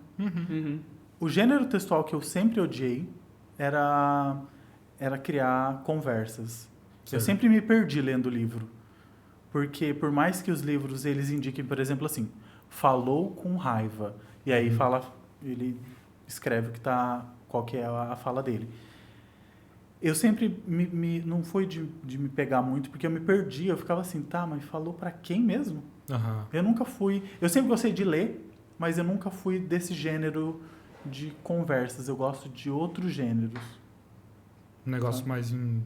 O gênero textual que eu sempre odiei era criar conversas. Certo. Eu sempre me perdi lendo o livro. Porque por mais que os livros eles indiquem, por exemplo, assim, falou com raiva. E aí ele escreve qual que é a fala dele. Eu sempre não foi de me pegar muito, porque eu me perdi. Eu ficava assim, tá, mas falou pra quem mesmo? Eu nunca fui... Eu sempre gostei de ler, mas eu nunca fui desse gênero de conversas. Eu gosto de outros gêneros. Um negócio mais em...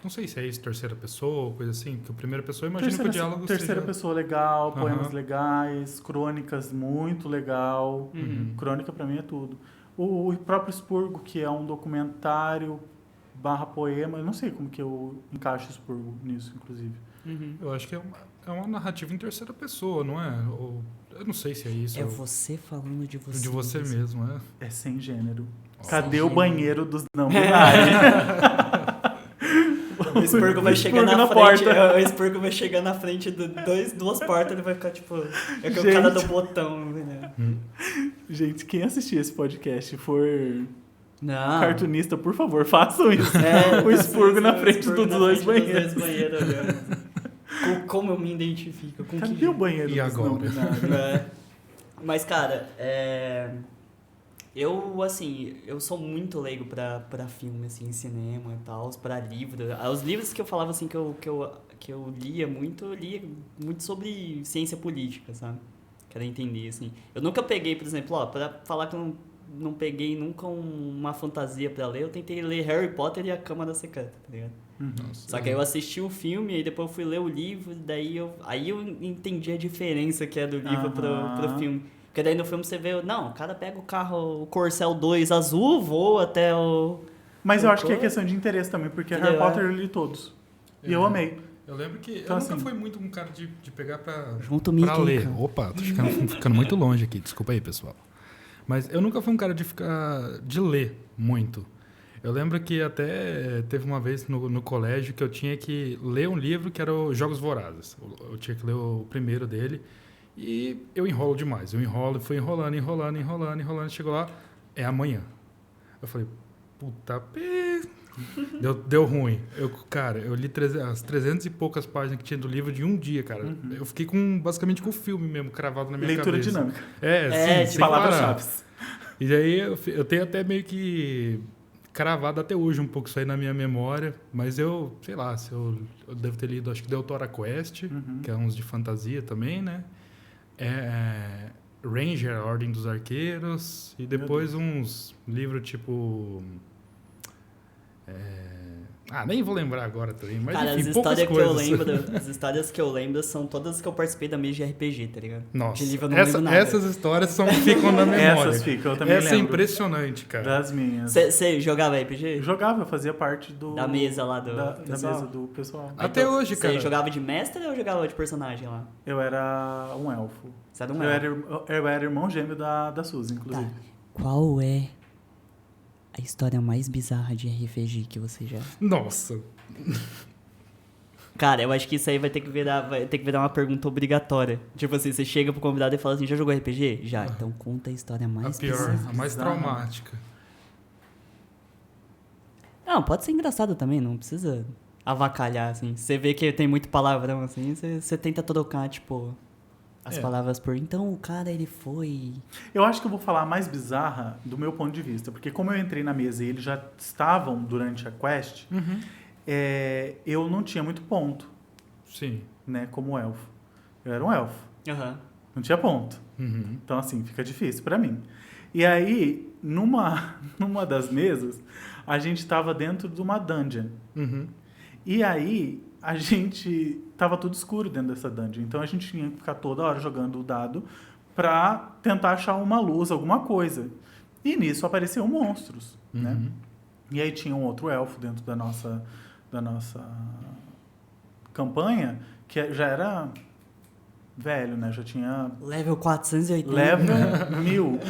Não sei se é isso, terceira pessoa, coisa assim. Porque a primeira pessoa, imagina que o diálogo terceira pessoa legal, poemas legais, crônicas muito legal. Crônica pra mim é tudo. O próprio Expurgo, que é um documentário... /poema, eu não sei como que eu encaixo Expurgo nisso, inclusive. Eu acho que é uma narrativa em terceira pessoa, não é? Eu não sei se é isso. É você falando de você. De você mesmo, é. É sem gênero. Nossa. Cadê o banheiro dos não binários? O Expurgo vai chegar na frente. O Expurgo vai chegar na frente de duas portas, ele vai ficar tipo. É que o cara do botão, né? Gente, quem assistir esse podcast for. Não. Cartunista, por favor, façam isso. O Expurgo na frente dos dois banheiros. Como eu me identifico? Cadê o banheiro e dos agora? não binários? Mas, cara, Eu sou muito leigo pra filme, assim, cinema e tal, pra livro. Os livros que eu falava, assim, que eu lia muito sobre ciência política, sabe? Quero entender, assim. Eu nunca peguei, por exemplo, pra falar que eu não peguei nunca uma fantasia pra ler, eu tentei ler Harry Potter e a Câmara Secreta, tá ligado? Nossa, Só que aí eu assisti o filme, aí depois eu fui ler o livro, aí eu entendi a diferença que é do livro pro filme. Porque daí no filme você vê, não, o cara pega o carro, o Corcel 2 azul, voa até o... Mas eu acho que é questão de interesse também, porque Harry Potter eu li todos. E eu amei. Eu lembro que então, eu nunca fui muito um cara de pegar pra ler. Cara. Opa, tô ficando muito longe aqui, desculpa aí, pessoal. Mas eu nunca fui um cara de ler muito. Eu lembro que até teve uma vez no colégio que eu tinha que ler um livro que era o Jogos Vorazes. Eu tinha que ler o primeiro dele e eu enrolo demais. Fui enrolando. Chegou lá, é amanhã. Eu falei, puta, deu ruim. Eu li as 300 e poucas páginas que tinha do livro de um dia, cara. Eu fiquei basicamente com o filme mesmo, cravado na minha Leitura cabeça. dinâmica. Sim, sem palavras-chave. E daí eu tenho até meio que cravado até hoje um pouco isso aí na minha memória, mas sei lá, eu devo ter lido, acho que Deltora Quest, que é uns de fantasia também, né? Ranger, a Ordem dos Arqueiros, e depois uns livros tipo... nem vou lembrar agora também, mas cara, enfim, poucas coisas. As histórias que eu lembro são todas que eu participei da mesa de RPG, tá ligado? Nossa, de livro eu não lembro nada. Essas histórias ficam na memória. Essas ficam, eu também Essa lembro. é impressionante, cara. Das minhas. Você jogava RPG? Jogava, eu fazia parte da mesa lá da pessoal? mesa do pessoal. Até então, hoje, cara. Você jogava de mestre ou jogava de personagem lá? Eu era um elfo. Você era um elfo? Eu era irmão gêmeo da Suzy, inclusive. Tá. Qual é a história mais bizarra de RPG que você já... Nossa. Cara, eu acho que isso aí vai ter que virar uma pergunta obrigatória. Tipo assim, você chega pro convidado e fala assim, já jogou RPG? Já. Então conta a história mais bizarra. A mais traumática. Não, pode ser engraçado também, não precisa avacalhar, assim. Você vê que tem muito palavrão, assim, você tenta trocar, tipo, as palavras por... Então, o cara, ele foi... Eu acho que eu vou falar a mais bizarra do meu ponto de vista, porque como eu entrei na mesa e eles já estavam durante a quest, eu não tinha muito ponto. Sim. Né, como elfo. Eu era um elfo. Uhum. Não tinha ponto. Então, assim, fica difícil pra mim. E aí, numa das mesas, a gente estava dentro de uma dungeon. E aí, a gente... Tava tudo escuro dentro dessa dungeon. Então, a gente tinha que ficar toda hora jogando o dado pra tentar achar uma luz, alguma coisa. E nisso apareciam monstros, né? E aí tinha um outro elfo dentro da nossa campanha, que já era velho, né? Já tinha... Level 480. Level 1000.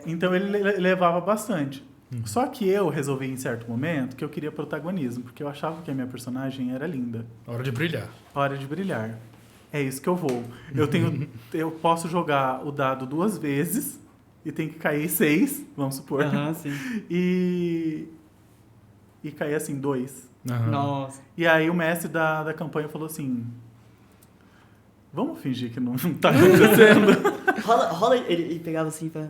Então ele levava bastante. Só que eu resolvi em certo momento que eu queria protagonismo, porque eu achava que a minha personagem era linda. Hora de brilhar. Hora de brilhar. É isso que eu vou. Eu posso jogar o dado 2 vezes e tem que cair 6, vamos supor. Sim. E cair assim 2. Nossa. E aí o mestre da campanha falou assim: vamos fingir que não tá acontecendo. rola, ele pegava assim pra...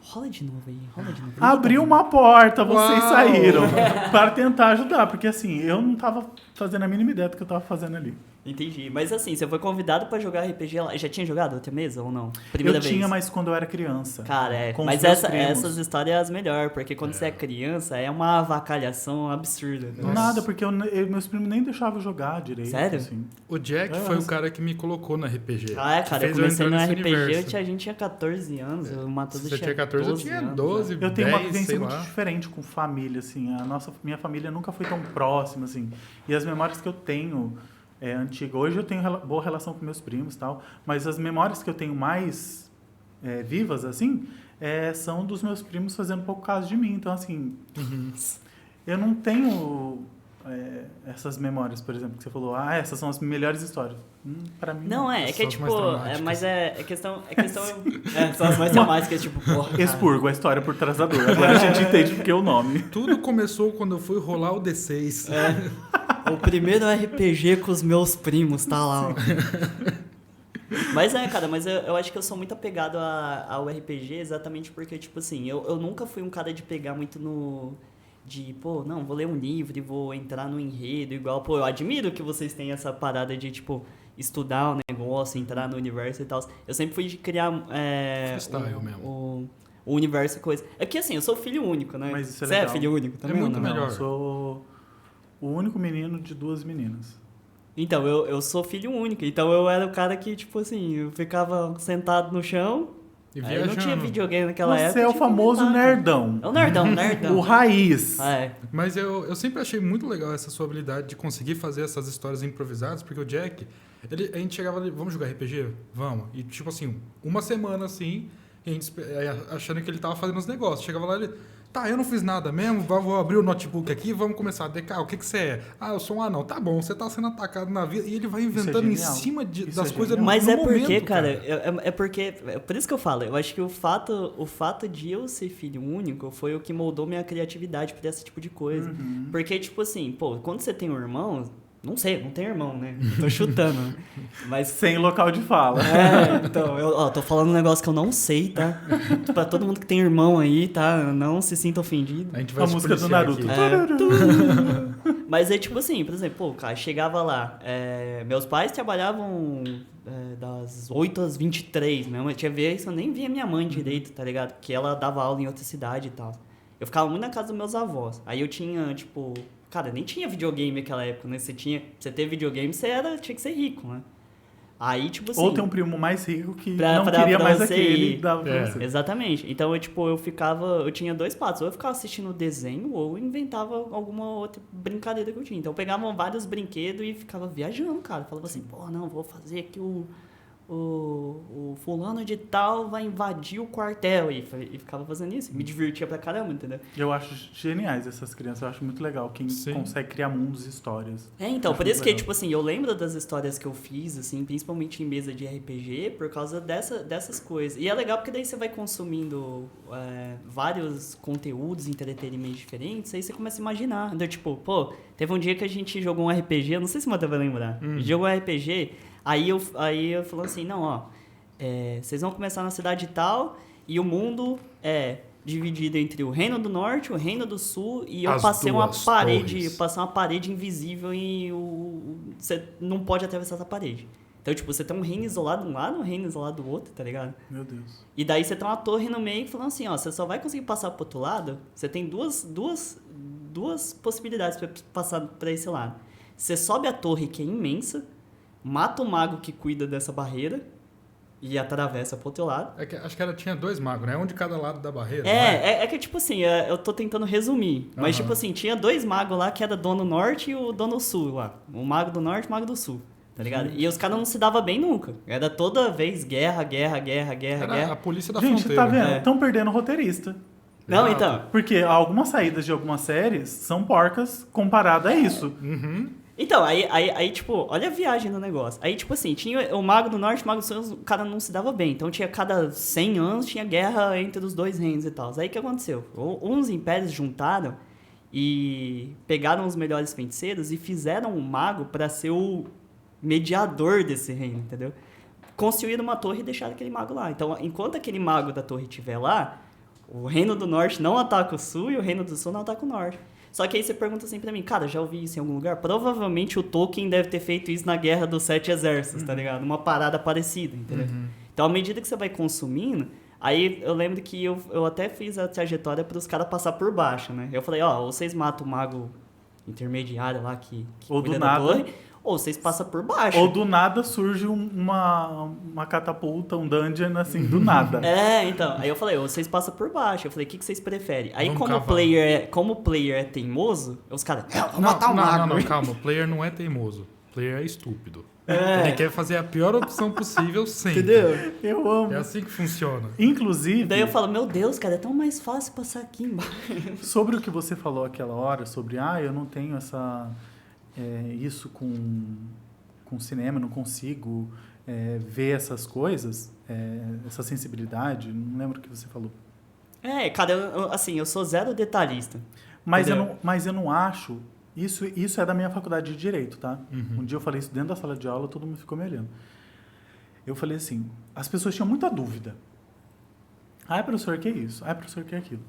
Rola de novo aí. Abriu uma porta, vocês saíram. Para tentar ajudar, porque assim, eu não tava fazendo a mínima ideia do que eu tava fazendo ali. Entendi. Mas assim, você foi convidado pra jogar RPG lá. Já tinha jogado outra mesa ou não? Primeira vez? Eu tinha, mas quando eu era criança. Cara, mas essas histórias é as melhores, porque quando você é criança, é uma avacalhação absurda. Né? Nada, porque meus primos nem deixavam eu jogar direito. Sério? Assim. O Jack foi o cara que me colocou no RPG. Cara, eu comecei no RPG, a gente tinha 14 anos, o Matheus tinha 14, eu tinha 12, Eu tenho 10, uma vivência muito diferente com família, assim. Minha família nunca foi tão próxima, assim. E as memórias que eu tenho... antiga. Hoje eu tenho boa relação com meus primos e tal, mas as memórias que eu tenho mais vivas, assim, são dos meus primos fazendo pouco caso de mim. Então, assim, eu não tenho essas memórias, por exemplo, que você falou, essas são as melhores histórias. Pra mim, não. É que é tipo, mas é questão são as mais traumáticas, tipo, porra. Expurgo a história por trás da dor. Agora a gente entende porque é o nome. Tudo começou quando eu fui rolar o D6. O primeiro RPG com os meus primos, tá lá. Mas cara, eu acho que eu sou muito apegado ao RPG exatamente porque, tipo assim, eu nunca fui um cara de pegar muito no... De, pô, não, vou ler um livro e vou entrar no enredo, igual, pô, eu admiro que vocês têm essa parada de, tipo, estudar o negócio, entrar no universo e tal. Eu sempre fui de criar o universo e coisa. É que, assim, eu sou filho único, né? Mas isso é Você legal. é filho único também? É muito ou não? melhor. Eu sou o único menino de 2 meninas. Então, eu sou filho único. Então, eu era o cara que, tipo assim, eu ficava sentado no chão. E Aí não tinha viajando. videogame naquela época. Você é o tinha que famoso inventar, cara. nerdão. É o nerdão. O raiz. É. Mas eu sempre achei muito legal essa sua habilidade de conseguir fazer essas histórias improvisadas, porque o Jack, a gente chegava ali, vamos jogar RPG? Vamos. E tipo assim, uma semana assim, a gente, achando que ele tava fazendo os negócios. Chegava lá e ele, tá, eu não fiz nada mesmo, vou abrir o notebook aqui e vamos começar a decar. O que você é? Ah, eu sou um anão. Tá bom, você tá sendo atacado na vida. E ele vai inventando em genial. cima Isso das é coisas genial. Mas no é porque, momento, cara, é porque. É por isso que eu falo. Eu acho que o fato de eu ser filho único foi o que moldou minha criatividade pra esse tipo de coisa. Porque, tipo assim, pô, quando você tem um irmão. Não sei, não tem irmão, né? Tô chutando, né? Mas. Sem local de fala. Então, eu tô falando um negócio que eu não sei, tá? Pra todo mundo que tem irmão aí, tá? Não se sinta ofendido. A gente vai A se música do policiar Naruto. aqui. Mas é tipo assim, por exemplo, pô, cara, chegava lá, meus pais trabalhavam das 8 às 23, mesmo. Tinha vez que eu nem via minha mãe direito, tá ligado? Porque ela dava aula em outra cidade e tal. Eu ficava muito na casa dos meus avós. Aí eu tinha, tipo... Cara, nem tinha videogame naquela época, né? Pra você ter videogame, tinha que ser rico, né? Aí, tipo assim... Ou tem um primo mais rico que pra queria mais você aquele ir. e dava pra você. Exatamente. Então, eu tinha dois patos. Ou eu ficava assistindo desenho, ou eu inventava alguma outra brincadeira que eu tinha. Então, eu pegava vários brinquedos e ficava viajando, cara. Falava assim, pô, não, vou fazer aqui o fulano de tal vai invadir o quartel. E ficava fazendo isso. Me divertia pra caramba, entendeu? Eu acho geniais essas crianças. Eu acho muito legal quem consegue criar mundos e histórias. Então, Acho por isso muito que, legal. tipo assim, eu lembro das histórias que eu fiz, assim, principalmente em mesa de RPG, por causa dessas coisas. E é legal porque daí você vai consumindo vários conteúdos, entretenimento diferentes, aí você começa a imaginar. Então, tipo, pô, teve um dia que a gente jogou um RPG, eu não sei se o Matheus vai lembrar. A gente jogou um RPG, aí eu falou assim, não, ó, vocês vão começar na cidade tal, e o mundo é dividido entre o Reino do Norte, o Reino do Sul, e eu As passei uma duas parede, torres. passei uma parede invisível e você não pode atravessar essa parede. Então, tipo, você tem um reino isolado de um lado, um reino isolado do outro, tá ligado? Meu Deus. E daí você tem uma torre no meio falando assim, ó, você só vai conseguir passar pro outro lado, você tem duas possibilidades pra passar pra esse lado. Você sobe a torre, que é imensa, mata o mago que cuida dessa barreira e atravessa pro outro lado. Acho que ela tinha 2 magos, né? Um de cada lado da barreira. não é? É que tipo assim, eu tô tentando resumir. Mas Aham. tipo assim, tinha 2 magos lá que era dono norte e o dono sul lá. O mago do norte e o mago do sul. Tá ligado? E os caras não se davam bem nunca. Era toda vez guerra. Era a polícia da Gente, fronteira. tá vendo? Estão perdendo o roteirista. Não, Exato. então. Porque algumas saídas de algumas séries são porcas comparado a isso. Então, aí, tipo, olha a viagem do negócio. Aí, tipo assim, tinha o Mago do Norte e o Mago do Sul, o cara não se dava bem. Então, tinha cada 100 anos, tinha guerra entre os dois reinos e tal. Aí, o que aconteceu? Uns impérios juntaram e pegaram os melhores feiticeiros e fizeram um mago pra ser o mediador desse reino, entendeu? Construíram uma torre e deixaram aquele mago lá. Então, enquanto aquele mago da torre estiver lá, o Reino do Norte não ataca o Sul e o Reino do Sul não ataca o Norte. Só que aí você pergunta assim pra mim, cara, já ouvi isso em algum lugar? Provavelmente o Tolkien deve ter feito isso na Guerra dos Sete Exércitos, tá ligado? Uma parada parecida, entendeu? Então, à medida que você vai consumindo, aí eu lembro que eu até fiz a trajetória pros caras passar por baixo, né? Eu falei, ó, ou vocês matam o mago intermediário lá que Ou cuida do da nada. torre, ou vocês passam por baixo. Ou do nada surge uma catapulta, um dungeon, assim, do nada. Então, aí eu falei, vocês passam por baixo. Eu falei, o que vocês preferem? Aí, Vamos como o player é teimoso, os caras, vamos matar o mago. Não, calma. O player não é teimoso. O player é estúpido. Ele quer fazer a pior opção possível sempre. Entendeu? Eu amo. É assim que funciona. Inclusive, Daí eu falo, meu Deus, cara, é tão mais fácil passar aqui embaixo. sobre o que você falou aquela hora, sobre, eu não tenho isso com cinema, não consigo ver essas coisas, essa sensibilidade, não lembro o que você falou. Cara, eu sou zero detalhista. Mas Entendeu? eu não acho... Isso é da minha faculdade de Direito, tá? Um dia eu falei isso dentro da sala de aula, todo mundo ficou me olhando. eu falei assim, as pessoas tinham muita dúvida. Ai, professor, que é isso? Ai, professor, que é aquilo?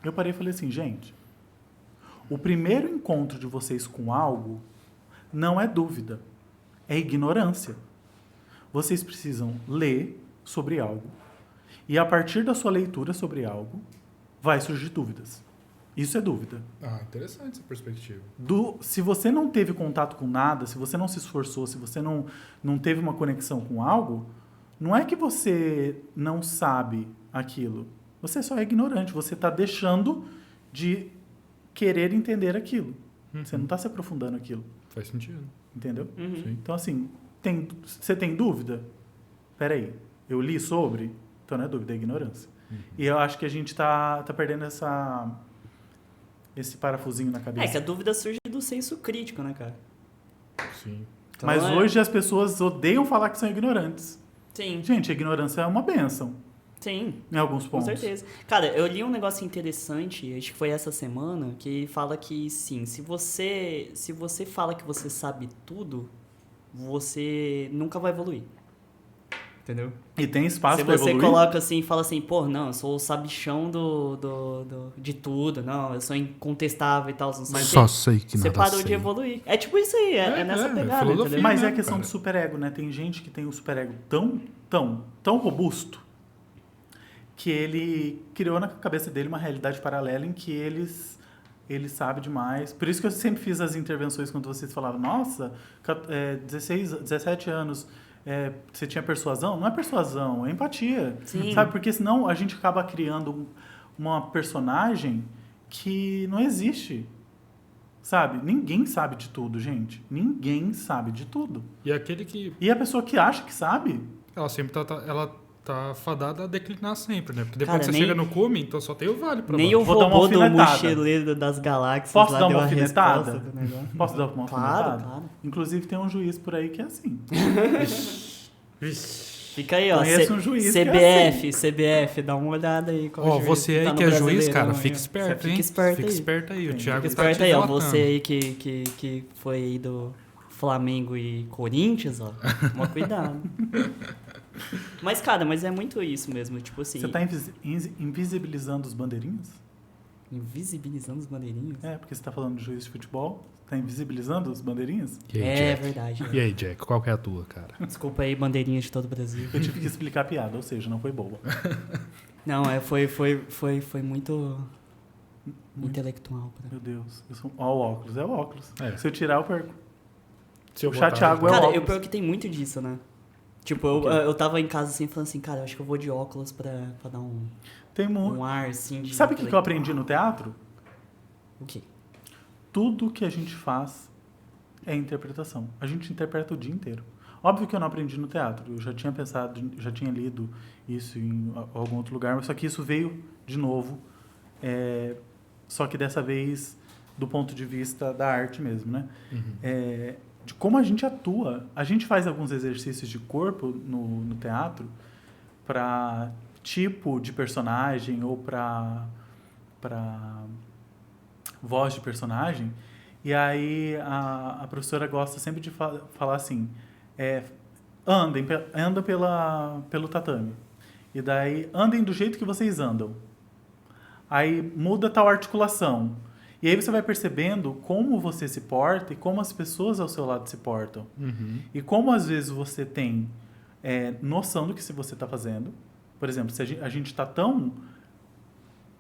Eu parei e falei assim, gente, o primeiro encontro de vocês com algo não é dúvida, é ignorância. Vocês precisam ler sobre algo e a partir da sua leitura sobre algo vai surgir dúvidas. Isso é dúvida. Ah, interessante essa perspectiva. Se você não teve contato com nada, se você não se esforçou, se você não teve uma conexão com algo, não é que você não sabe aquilo. Você só é ignorante. Você está deixando de querer entender aquilo. Você não está se aprofundando naquilo. Faz sentido. Entendeu? Sim. Então, assim, você tem dúvida? Peraí, eu li sobre? Então não é dúvida, é ignorância. E eu acho que a gente tá perdendo esse parafusinho na cabeça. É que a dúvida surge do senso crítico, né, cara? Sim. Então, Mas hoje as pessoas odeiam falar que são ignorantes. Sim, Gente, a ignorância é uma bênção, sim. em alguns Com pontos. certeza. Cara, eu li um negócio interessante, acho que foi essa semana, que fala que, sim, se você fala que você sabe tudo, você nunca vai evoluir. Entendeu? E tem espaço Se para você evoluir. coloca assim e fala assim, pô, não, eu sou o sabichão de tudo, não, eu sou incontestável e tal, não sei o quê. Só sei que Você nada parou sei. de evoluir. É tipo isso aí, é nessa pegada, filosofia. entendeu? Mas é né, questão cara? do superego, né? Tem gente que tem um superego tão robusto que ele criou na cabeça dele uma realidade paralela em que ele sabe demais. Por isso que eu sempre fiz as intervenções quando vocês falavam, nossa, 17 anos, você tinha persuasão? Não é persuasão, é empatia. Sim. Sabe? Porque senão a gente acaba criando uma personagem que não existe. Sabe? Ninguém sabe de tudo, gente. Ninguém sabe de tudo. E aquele que E a pessoa que acha que sabe, ela sempre tá fadada a declinar sempre, né? Porque depois Cara, que você nem- chega no cume, então só tem o vale pra Nem baixo. o Vou dar uma robô do alfinetada. mochileiro das galáxias Posso lá dar deu uma a alfinetada? resposta do negócio. Posso dar uma Claro, alfinetada? claro. Inclusive tem um juiz por aí que é assim. Fica aí, ó. Conheço um juiz que é CBF, dá uma olhada aí. qual Ó, juiz você aí tá no que é juiz, Brasileirão cara, aí, fica ó. esperto, hein? Fica esperto Fica aí. esperto aí. O Sim. Thiago Fica tá te esperto aí, ó. delatando. Você aí que foi aí do Flamengo e Corinthians, ó. Toma cuidado. Mas, cara, mas é muito isso mesmo. Tipo assim, Você tá invisibilizando os bandeirinhos? invisibilizando os bandeirinhos. É, porque você tá falando de juiz de futebol. Tá invisibilizando os bandeirinhos? E aí, É Jack? verdade. E aí, Jack, qual que é a tua, cara? Desculpa aí, bandeirinhas de todo o Brasil. Eu tive que explicar a piada, ou seja, não foi boa. Não, foi muito intelectual. Meu Deus. Ó, o óculos. É o óculos. É. Se eu tirar, eu perco. Se eu O chateado botar- é Cara, óculos. eu pior que tem muito disso, né? Tipo, O quê? eu tava em casa assim, falando assim, cara, eu acho que eu vou de óculos pra dar Tem muito. um ar, assim, de... Sabe o que eu aprendi no teatro? O quê? Tudo que a gente faz é interpretação. A gente interpreta o dia inteiro. Óbvio que eu não aprendi no teatro. Eu já tinha pensado, já tinha lido isso em algum outro lugar, mas só que isso veio de novo. Só que dessa vez do ponto de vista da arte mesmo, né? De como a gente atua. A gente faz alguns exercícios de corpo no teatro para tipo de personagem ou para voz de personagem. E aí a professora gosta sempre de falar assim, andem pelo tatame. E daí andem do jeito que vocês andam. Aí muda tal articulação. E aí você vai percebendo como você se porta e como as pessoas ao seu lado se portam. Uhum. E como às vezes você tem noção do que você está fazendo. Por exemplo, se a gente está tão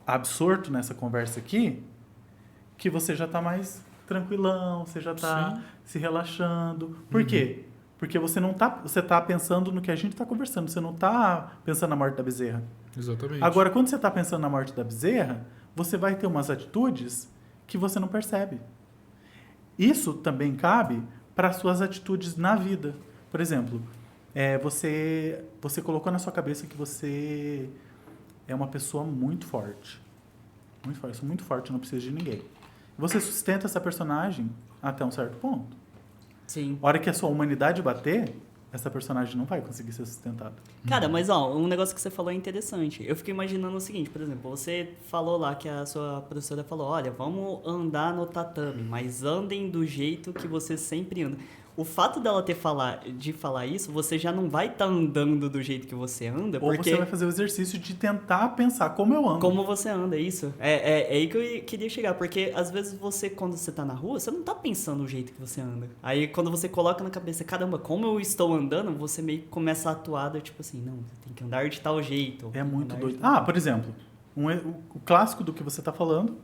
absorto nessa conversa aqui, que você já está mais tranquilão, você já está se relaxando. Por quê? Porque você está pensando no que a gente está conversando, você não está pensando na morte da bezerra. Exatamente. Agora, quando você está pensando na morte da bezerra, você vai ter umas atitudes que você não percebe. Isso também cabe para as suas atitudes na vida. Por exemplo, você colocou na sua cabeça que você é uma pessoa muito forte. Muito forte. Eu sou muito forte, eu não preciso de ninguém. Você sustenta essa personagem até um certo ponto. Sim. A hora que a sua humanidade bater, essa personagem não vai conseguir ser sustentada. Cara, mas ó, um negócio que você falou é interessante. Eu fiquei imaginando o seguinte, por exemplo, você falou lá que a sua professora falou, olha, vamos andar no tatame, mas andem do jeito que você sempre anda. o fato dela de falar isso, você já não vai estar andando do jeito que você anda, Ou porque... você vai fazer o exercício de tentar pensar como eu ando. Como você anda, é isso. É aí que eu queria chegar, porque às vezes você, quando você tá na rua, você não tá pensando o jeito que você anda. Aí quando você coloca na cabeça, caramba, como eu estou andando, você meio que começa a atuar, tipo assim, não, você tem que andar de tal jeito. É muito doido. Por exemplo, o clássico do que você tá falando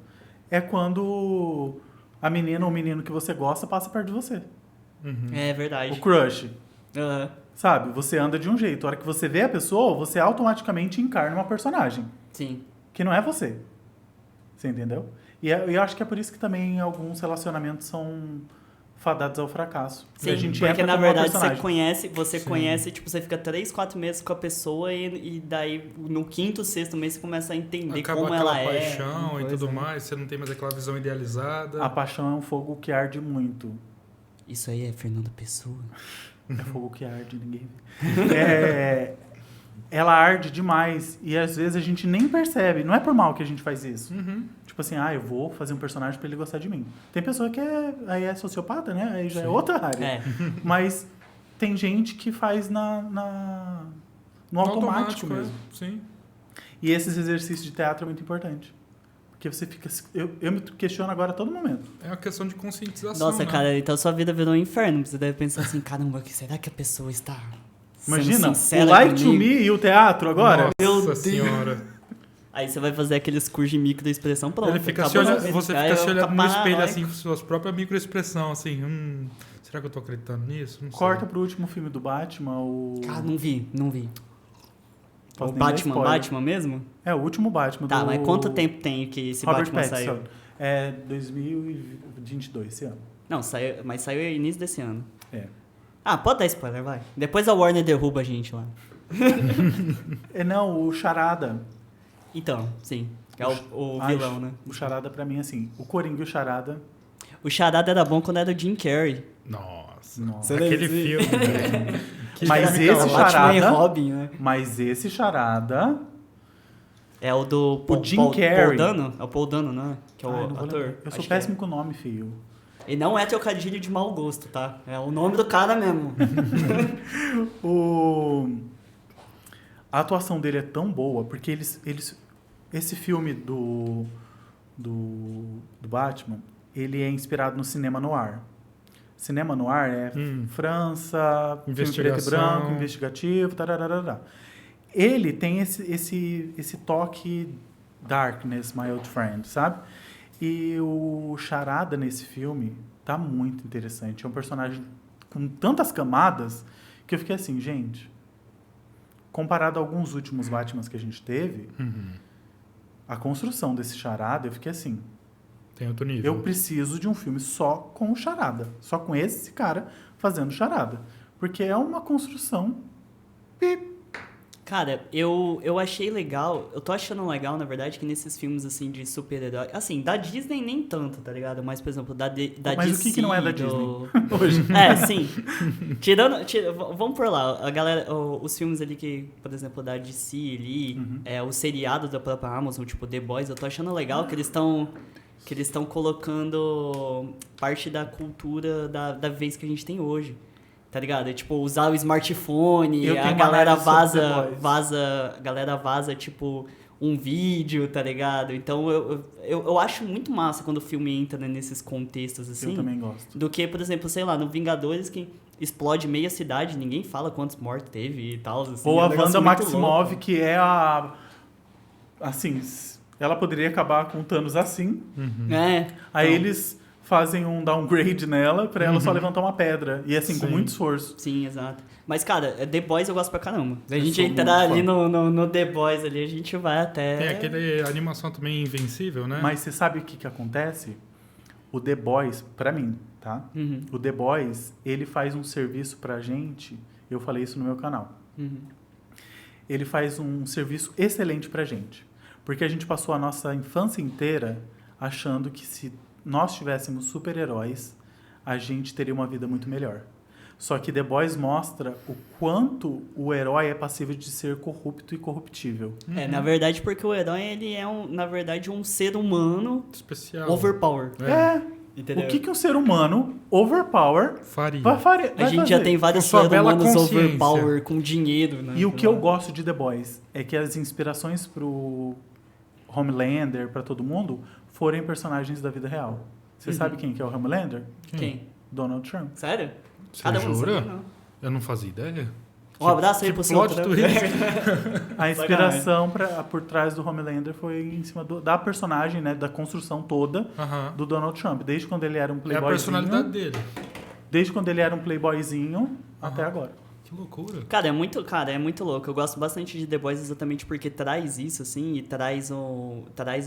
é quando a menina ou o menino que você gosta passa perto de você. É verdade. O crush. Aham. Sabe? Você anda de um jeito. A hora que você vê a pessoa, você automaticamente encarna uma personagem. Sim. Que não é você. Você entendeu? E eu acho que é por isso que também alguns relacionamentos são fadados ao fracasso. Sim, E a gente porque entra na como uma verdade personagem. você conhece, tipo, você fica 3, 4 meses com a pessoa e daí no 5º, 6º mês você começa a entender Acaba como aquela ela paixão é. e tudo mais, você não tem mais aquela visão idealizada. A paixão é um fogo que arde muito. Isso aí é Fernando Pessoa. É fogo que arde, ninguém vê. Ela arde demais e às vezes a gente nem percebe. Não é por mal que a gente faz isso. Tipo assim, eu vou fazer um personagem pra ele gostar de mim. Tem pessoa que aí é sociopata, né? Aí já é outra área. É. Mas tem gente que faz no automático mesmo. Sim. E esses exercícios de teatro é muito importante. Porque você fica... Eu me questiono agora a todo momento. É uma questão de conscientização, Nossa, né? cara, então sua vida virou um inferno. Você deve pensar assim, caramba, será que a pessoa está sendo Imagina, sincera o Live to comigo? Me e o teatro agora. Meu Nossa Deus. senhora. Aí você vai fazer aqueles cursos de microexpressão, pronto. Ele fica acabou se a olhando, vida. você Aí fica se eu olhando no ficar espelho, paranoico. assim, com suas próprias microexpressões, assim, será que eu tô acreditando nisso? Não sei. Corta pro último filme do Batman, o... Ah, não vi. Posso O nem dar Batman spoiler. mesmo? É, o último Batman Tá, do... mas quanto tempo tem que esse Robert Batman Pattinson. saiu? É 2022, esse ano. Não, mas saiu início desse ano. É. Ah, pode dar spoiler, vai. Depois a Warner derruba a gente lá. Não, o Charada. Então, sim. Que é o Ai, vilão, né? O Charada, pra mim, assim, o Coringa e o Charada... O Charada era bom quando era o Jim Carrey. Nossa. Aquele filme, velho. Mas filme esse calma. Batman e Charada... Robin, né? Mas esse Charada... É o do O Jim Carrey. Paul Dano? É o Paul Dano, não é? Que é o Ai, não vou ator. lembrar. Eu sou Acho péssimo com o nome, filho. E não é trocadilho de mau gosto, tá? É o nome do cara mesmo. A atuação dele é tão boa, porque esse filme do Batman, ele é inspirado no cinema noir. Cinema noir é França, filme preto e Investigação. branco, investigativo, tararará. Ele tem esse toque darkness, my old friend, sabe? E o Charada nesse filme tá muito interessante. É um personagem com tantas camadas que eu fiquei assim, gente, comparado a alguns últimos Batmans que a gente teve, a construção desse Charada, eu fiquei assim, Tem outro nível. eu preciso de um filme só com o Charada. Só com esse cara fazendo Charada. Porque é uma construção... Cara, eu achei legal, eu tô achando legal, na verdade, que nesses filmes, assim, de super-herói... Assim, da Disney nem tanto, tá ligado? Mas, por exemplo, da Mas DC... o que não é da Disney hoje? É, sim. Vamos por lá, a galera... Os filmes ali que, por exemplo, da DC ali, os seriados da própria Amazon, tipo The Boys, eu tô achando legal que eles estão colocando parte da cultura da vez que a gente tem hoje. Tá ligado? É, tipo, usar o smartphone, Eu a tenho uma galera análise sobre The Boys. a galera vaza, tipo, um vídeo, tá ligado? Então, eu acho muito massa quando o filme entra nesses contextos, assim. Eu também gosto. Do que, por exemplo, sei lá, no Vingadores, que explode meia cidade, ninguém fala quantos mortos teve e tal. Assim, Ou é a um negócio Wanda muito Maximoff, louco. que é a... Assim, ela poderia acabar com Thanos assim. É. Aí então, eles fazem um downgrade nela pra ela só levantar uma pedra. E assim, com Sim. muito esforço. Sim, exato. Mas, cara, The Boys eu gosto pra caramba. A Eu gente sou entrar muito ali fã. no The Boys ali, a gente vai até... Tem aquele animação também Invencível, né? Mas você sabe o que acontece? O The Boys, pra mim, tá? Uhum, O The Boys, ele faz um serviço pra gente. Eu falei isso no meu canal. uhum. Ele faz um serviço excelente pra gente. Porque a gente passou a nossa infância inteira achando que se nós tivéssemos super-heróis, a gente teria uma vida muito melhor. Só que The Boys mostra o quanto o herói é passível de ser corrupto e corruptível. É, na verdade, porque o herói, ele é, na verdade, um ser humano Especial. overpower. É. Entendeu? O que um ser humano overpower Faria. vai fazer? A gente já tem vários Com sua seres bela humanos consciência. overpower com dinheiro, né? E o que eu gosto de The Boys é que as inspirações pro Homelander, pra todo mundo, forem personagens da vida real. Você sabe quem que é o Homelander? Quem? Donald Trump. Sério? Você Cada um jura? sabia, não. Eu não fazia ideia. Um abraço aí Que pro seu plot Trump. twist. A inspiração por trás do Homelander foi em cima da personagem, né, da construção toda Aham. do Donald Trump. Desde quando ele era um É a playboyzinho. personalidade dele. Desde quando ele era um playboyzinho até agora. Que loucura. Cara, é muito louco. Eu gosto bastante de The Boys exatamente porque traz isso, assim, e traz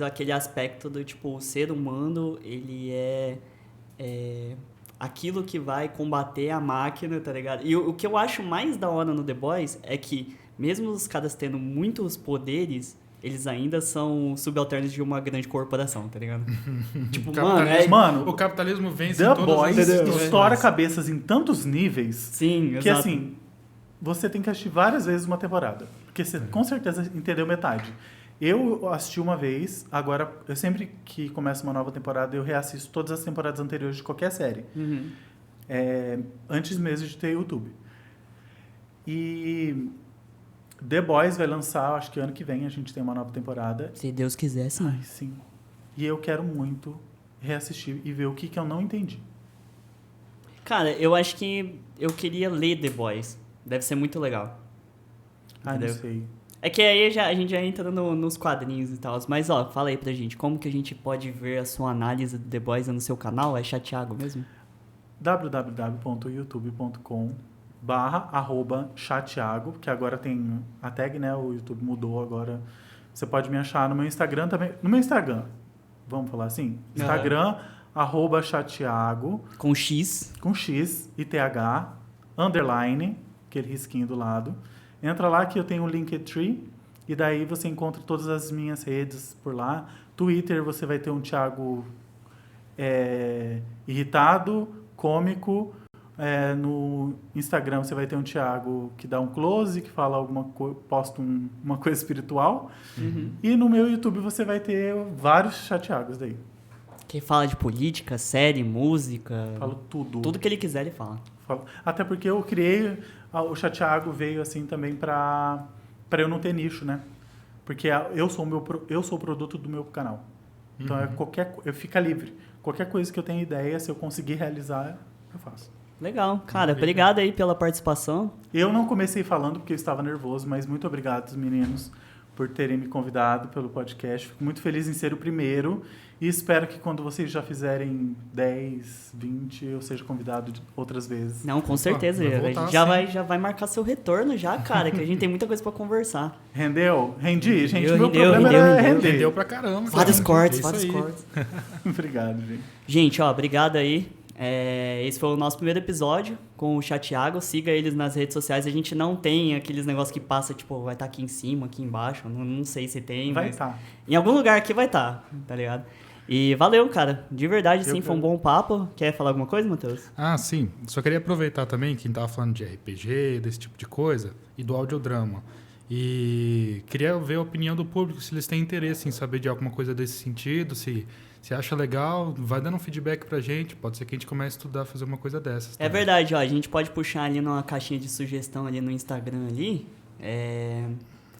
aquele aspecto do, tipo, o ser humano, ele é aquilo que vai combater a máquina, tá ligado? E o que eu acho mais da hora no The Boys é que, mesmo os caras tendo muitos poderes, eles ainda são subalternos de uma grande corporação, tá ligado? Tipo, Mano, o capitalismo vence The em todas Boys as estoura cabeças em tantos níveis Sim, que, exato. assim, você tem que assistir várias vezes uma temporada. Porque você com certeza entendeu metade. Eu assisti uma vez, agora, eu sempre que começa uma nova temporada, eu reassisto todas as temporadas anteriores de qualquer série. Uhum. Antes mesmo de ter YouTube. E The Boys vai lançar, acho que ano que vem a gente tem uma nova temporada. Se Deus quiser, sim. Ai, sim. E eu quero muito reassistir e ver o que eu não entendi. Cara, eu acho que eu queria ler The Boys. Deve ser muito legal. Ai, não Entendeu? sei. É que aí a gente já entra nos quadrinhos e tal. Mas, ó, fala aí pra gente, como que a gente pode ver a sua análise do The Boys no seu canal? É Chatiago mesmo? www.youtube.com/chateago, que agora tem a tag, né? O YouTube mudou agora. Você pode me achar no meu Instagram também. No meu Instagram, vamos falar assim? Instagram, @chateago, Com X. com X e TH, underline, aquele risquinho do lado. Entra lá que eu tenho o Linktree e daí você encontra todas as minhas redes por lá. Twitter você vai ter um Thiago irritado, cômico. No Instagram você vai ter um Thiago que dá um close, que fala alguma coisa, posta uma coisa espiritual. Uhum. E no meu YouTube você vai ter vários Chatiagos daí. Que fala de política, série, música. Falo tudo. Tudo que ele quiser, ele fala. Até porque eu criei, o Chatiago veio assim também pra eu não ter nicho, né? Porque eu sou o produto do meu canal. Então fica livre. Qualquer coisa que eu tenha ideia, se eu conseguir realizar, eu faço. Legal. Cara, obrigado aí pela participação. Eu não comecei falando porque eu estava nervoso, mas muito obrigado, meninos, por terem me convidado pelo podcast. Fico muito feliz em ser o primeiro e espero que quando vocês já fizerem 10, 20, eu seja convidado outras vezes. Não, com certeza. vai A voltar, gente sim. já vai marcar seu retorno já, cara, que a gente tem muita coisa pra conversar. Rendeu? Rendi, gente. Rendeu, Meu rendeu, problema rendeu, era rendeu. render. Entendeu pra caramba. Vários cara. cortes, É isso vários aí. cortes. Obrigado, gente. Gente, ó, obrigado aí. Esse foi o nosso primeiro episódio com o Chatiago. Siga eles nas redes sociais. A gente não tem aqueles negócios que passa, tipo, vai estar aqui em cima, aqui embaixo. Não sei se tem. Vai mas estar. em algum lugar aqui vai estar, tá ligado? E valeu, cara. De verdade, sim, Eu foi um bom papo. Quer falar alguma coisa, Matheus? Ah, sim. Só queria aproveitar também que a gente tava falando de RPG, desse tipo de coisa, e do audiodrama. E queria ver a opinião do público, se eles têm interesse em saber de alguma coisa desse sentido, se acha legal, vai dando um feedback pra gente. Pode ser que a gente comece a estudar, fazer uma coisa dessas. É verdade, ó. A gente pode puxar ali numa caixinha de sugestão ali no Instagram ali.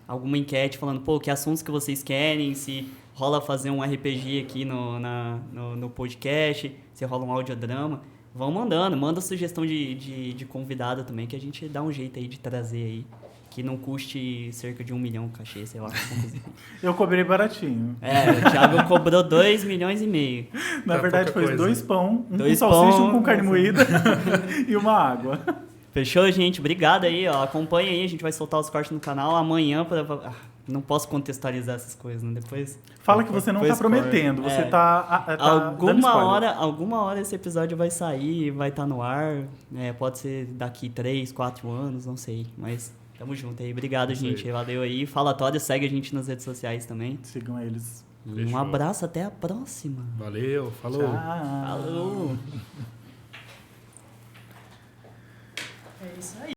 Alguma enquete falando, pô, que assuntos que vocês querem, se rola fazer um RPG aqui no podcast, se rola um audiodrama. Vão mandando, manda sugestão de convidado também, que a gente dá um jeito aí de trazer aí. Que não custe cerca de 1 milhão cachê, sei lá. Eu cobrei baratinho. O Thiago cobrou 2,5 milhões. Na Tá, verdade, pouca foi coisa. 2 pão, um Dois com salsicha, pão, um com carne moída e uma água. Fechou, gente? Obrigado aí, ó. Acompanha aí, a gente vai soltar os cortes no canal amanhã não posso contextualizar essas coisas, né? Depois... Fala que você não tá prometendo, você tá dando spoiler. Alguma hora esse episódio vai sair, vai estar no ar. Pode ser daqui 3, 4 anos, não sei. Mas tamo junto aí. Obrigado, gente. Valeu aí. Falatório, segue a gente nas redes sociais também. Sigam eles. E Fechou. um abraço, até a próxima. Valeu, falou. Tchau. Falou! É isso aí.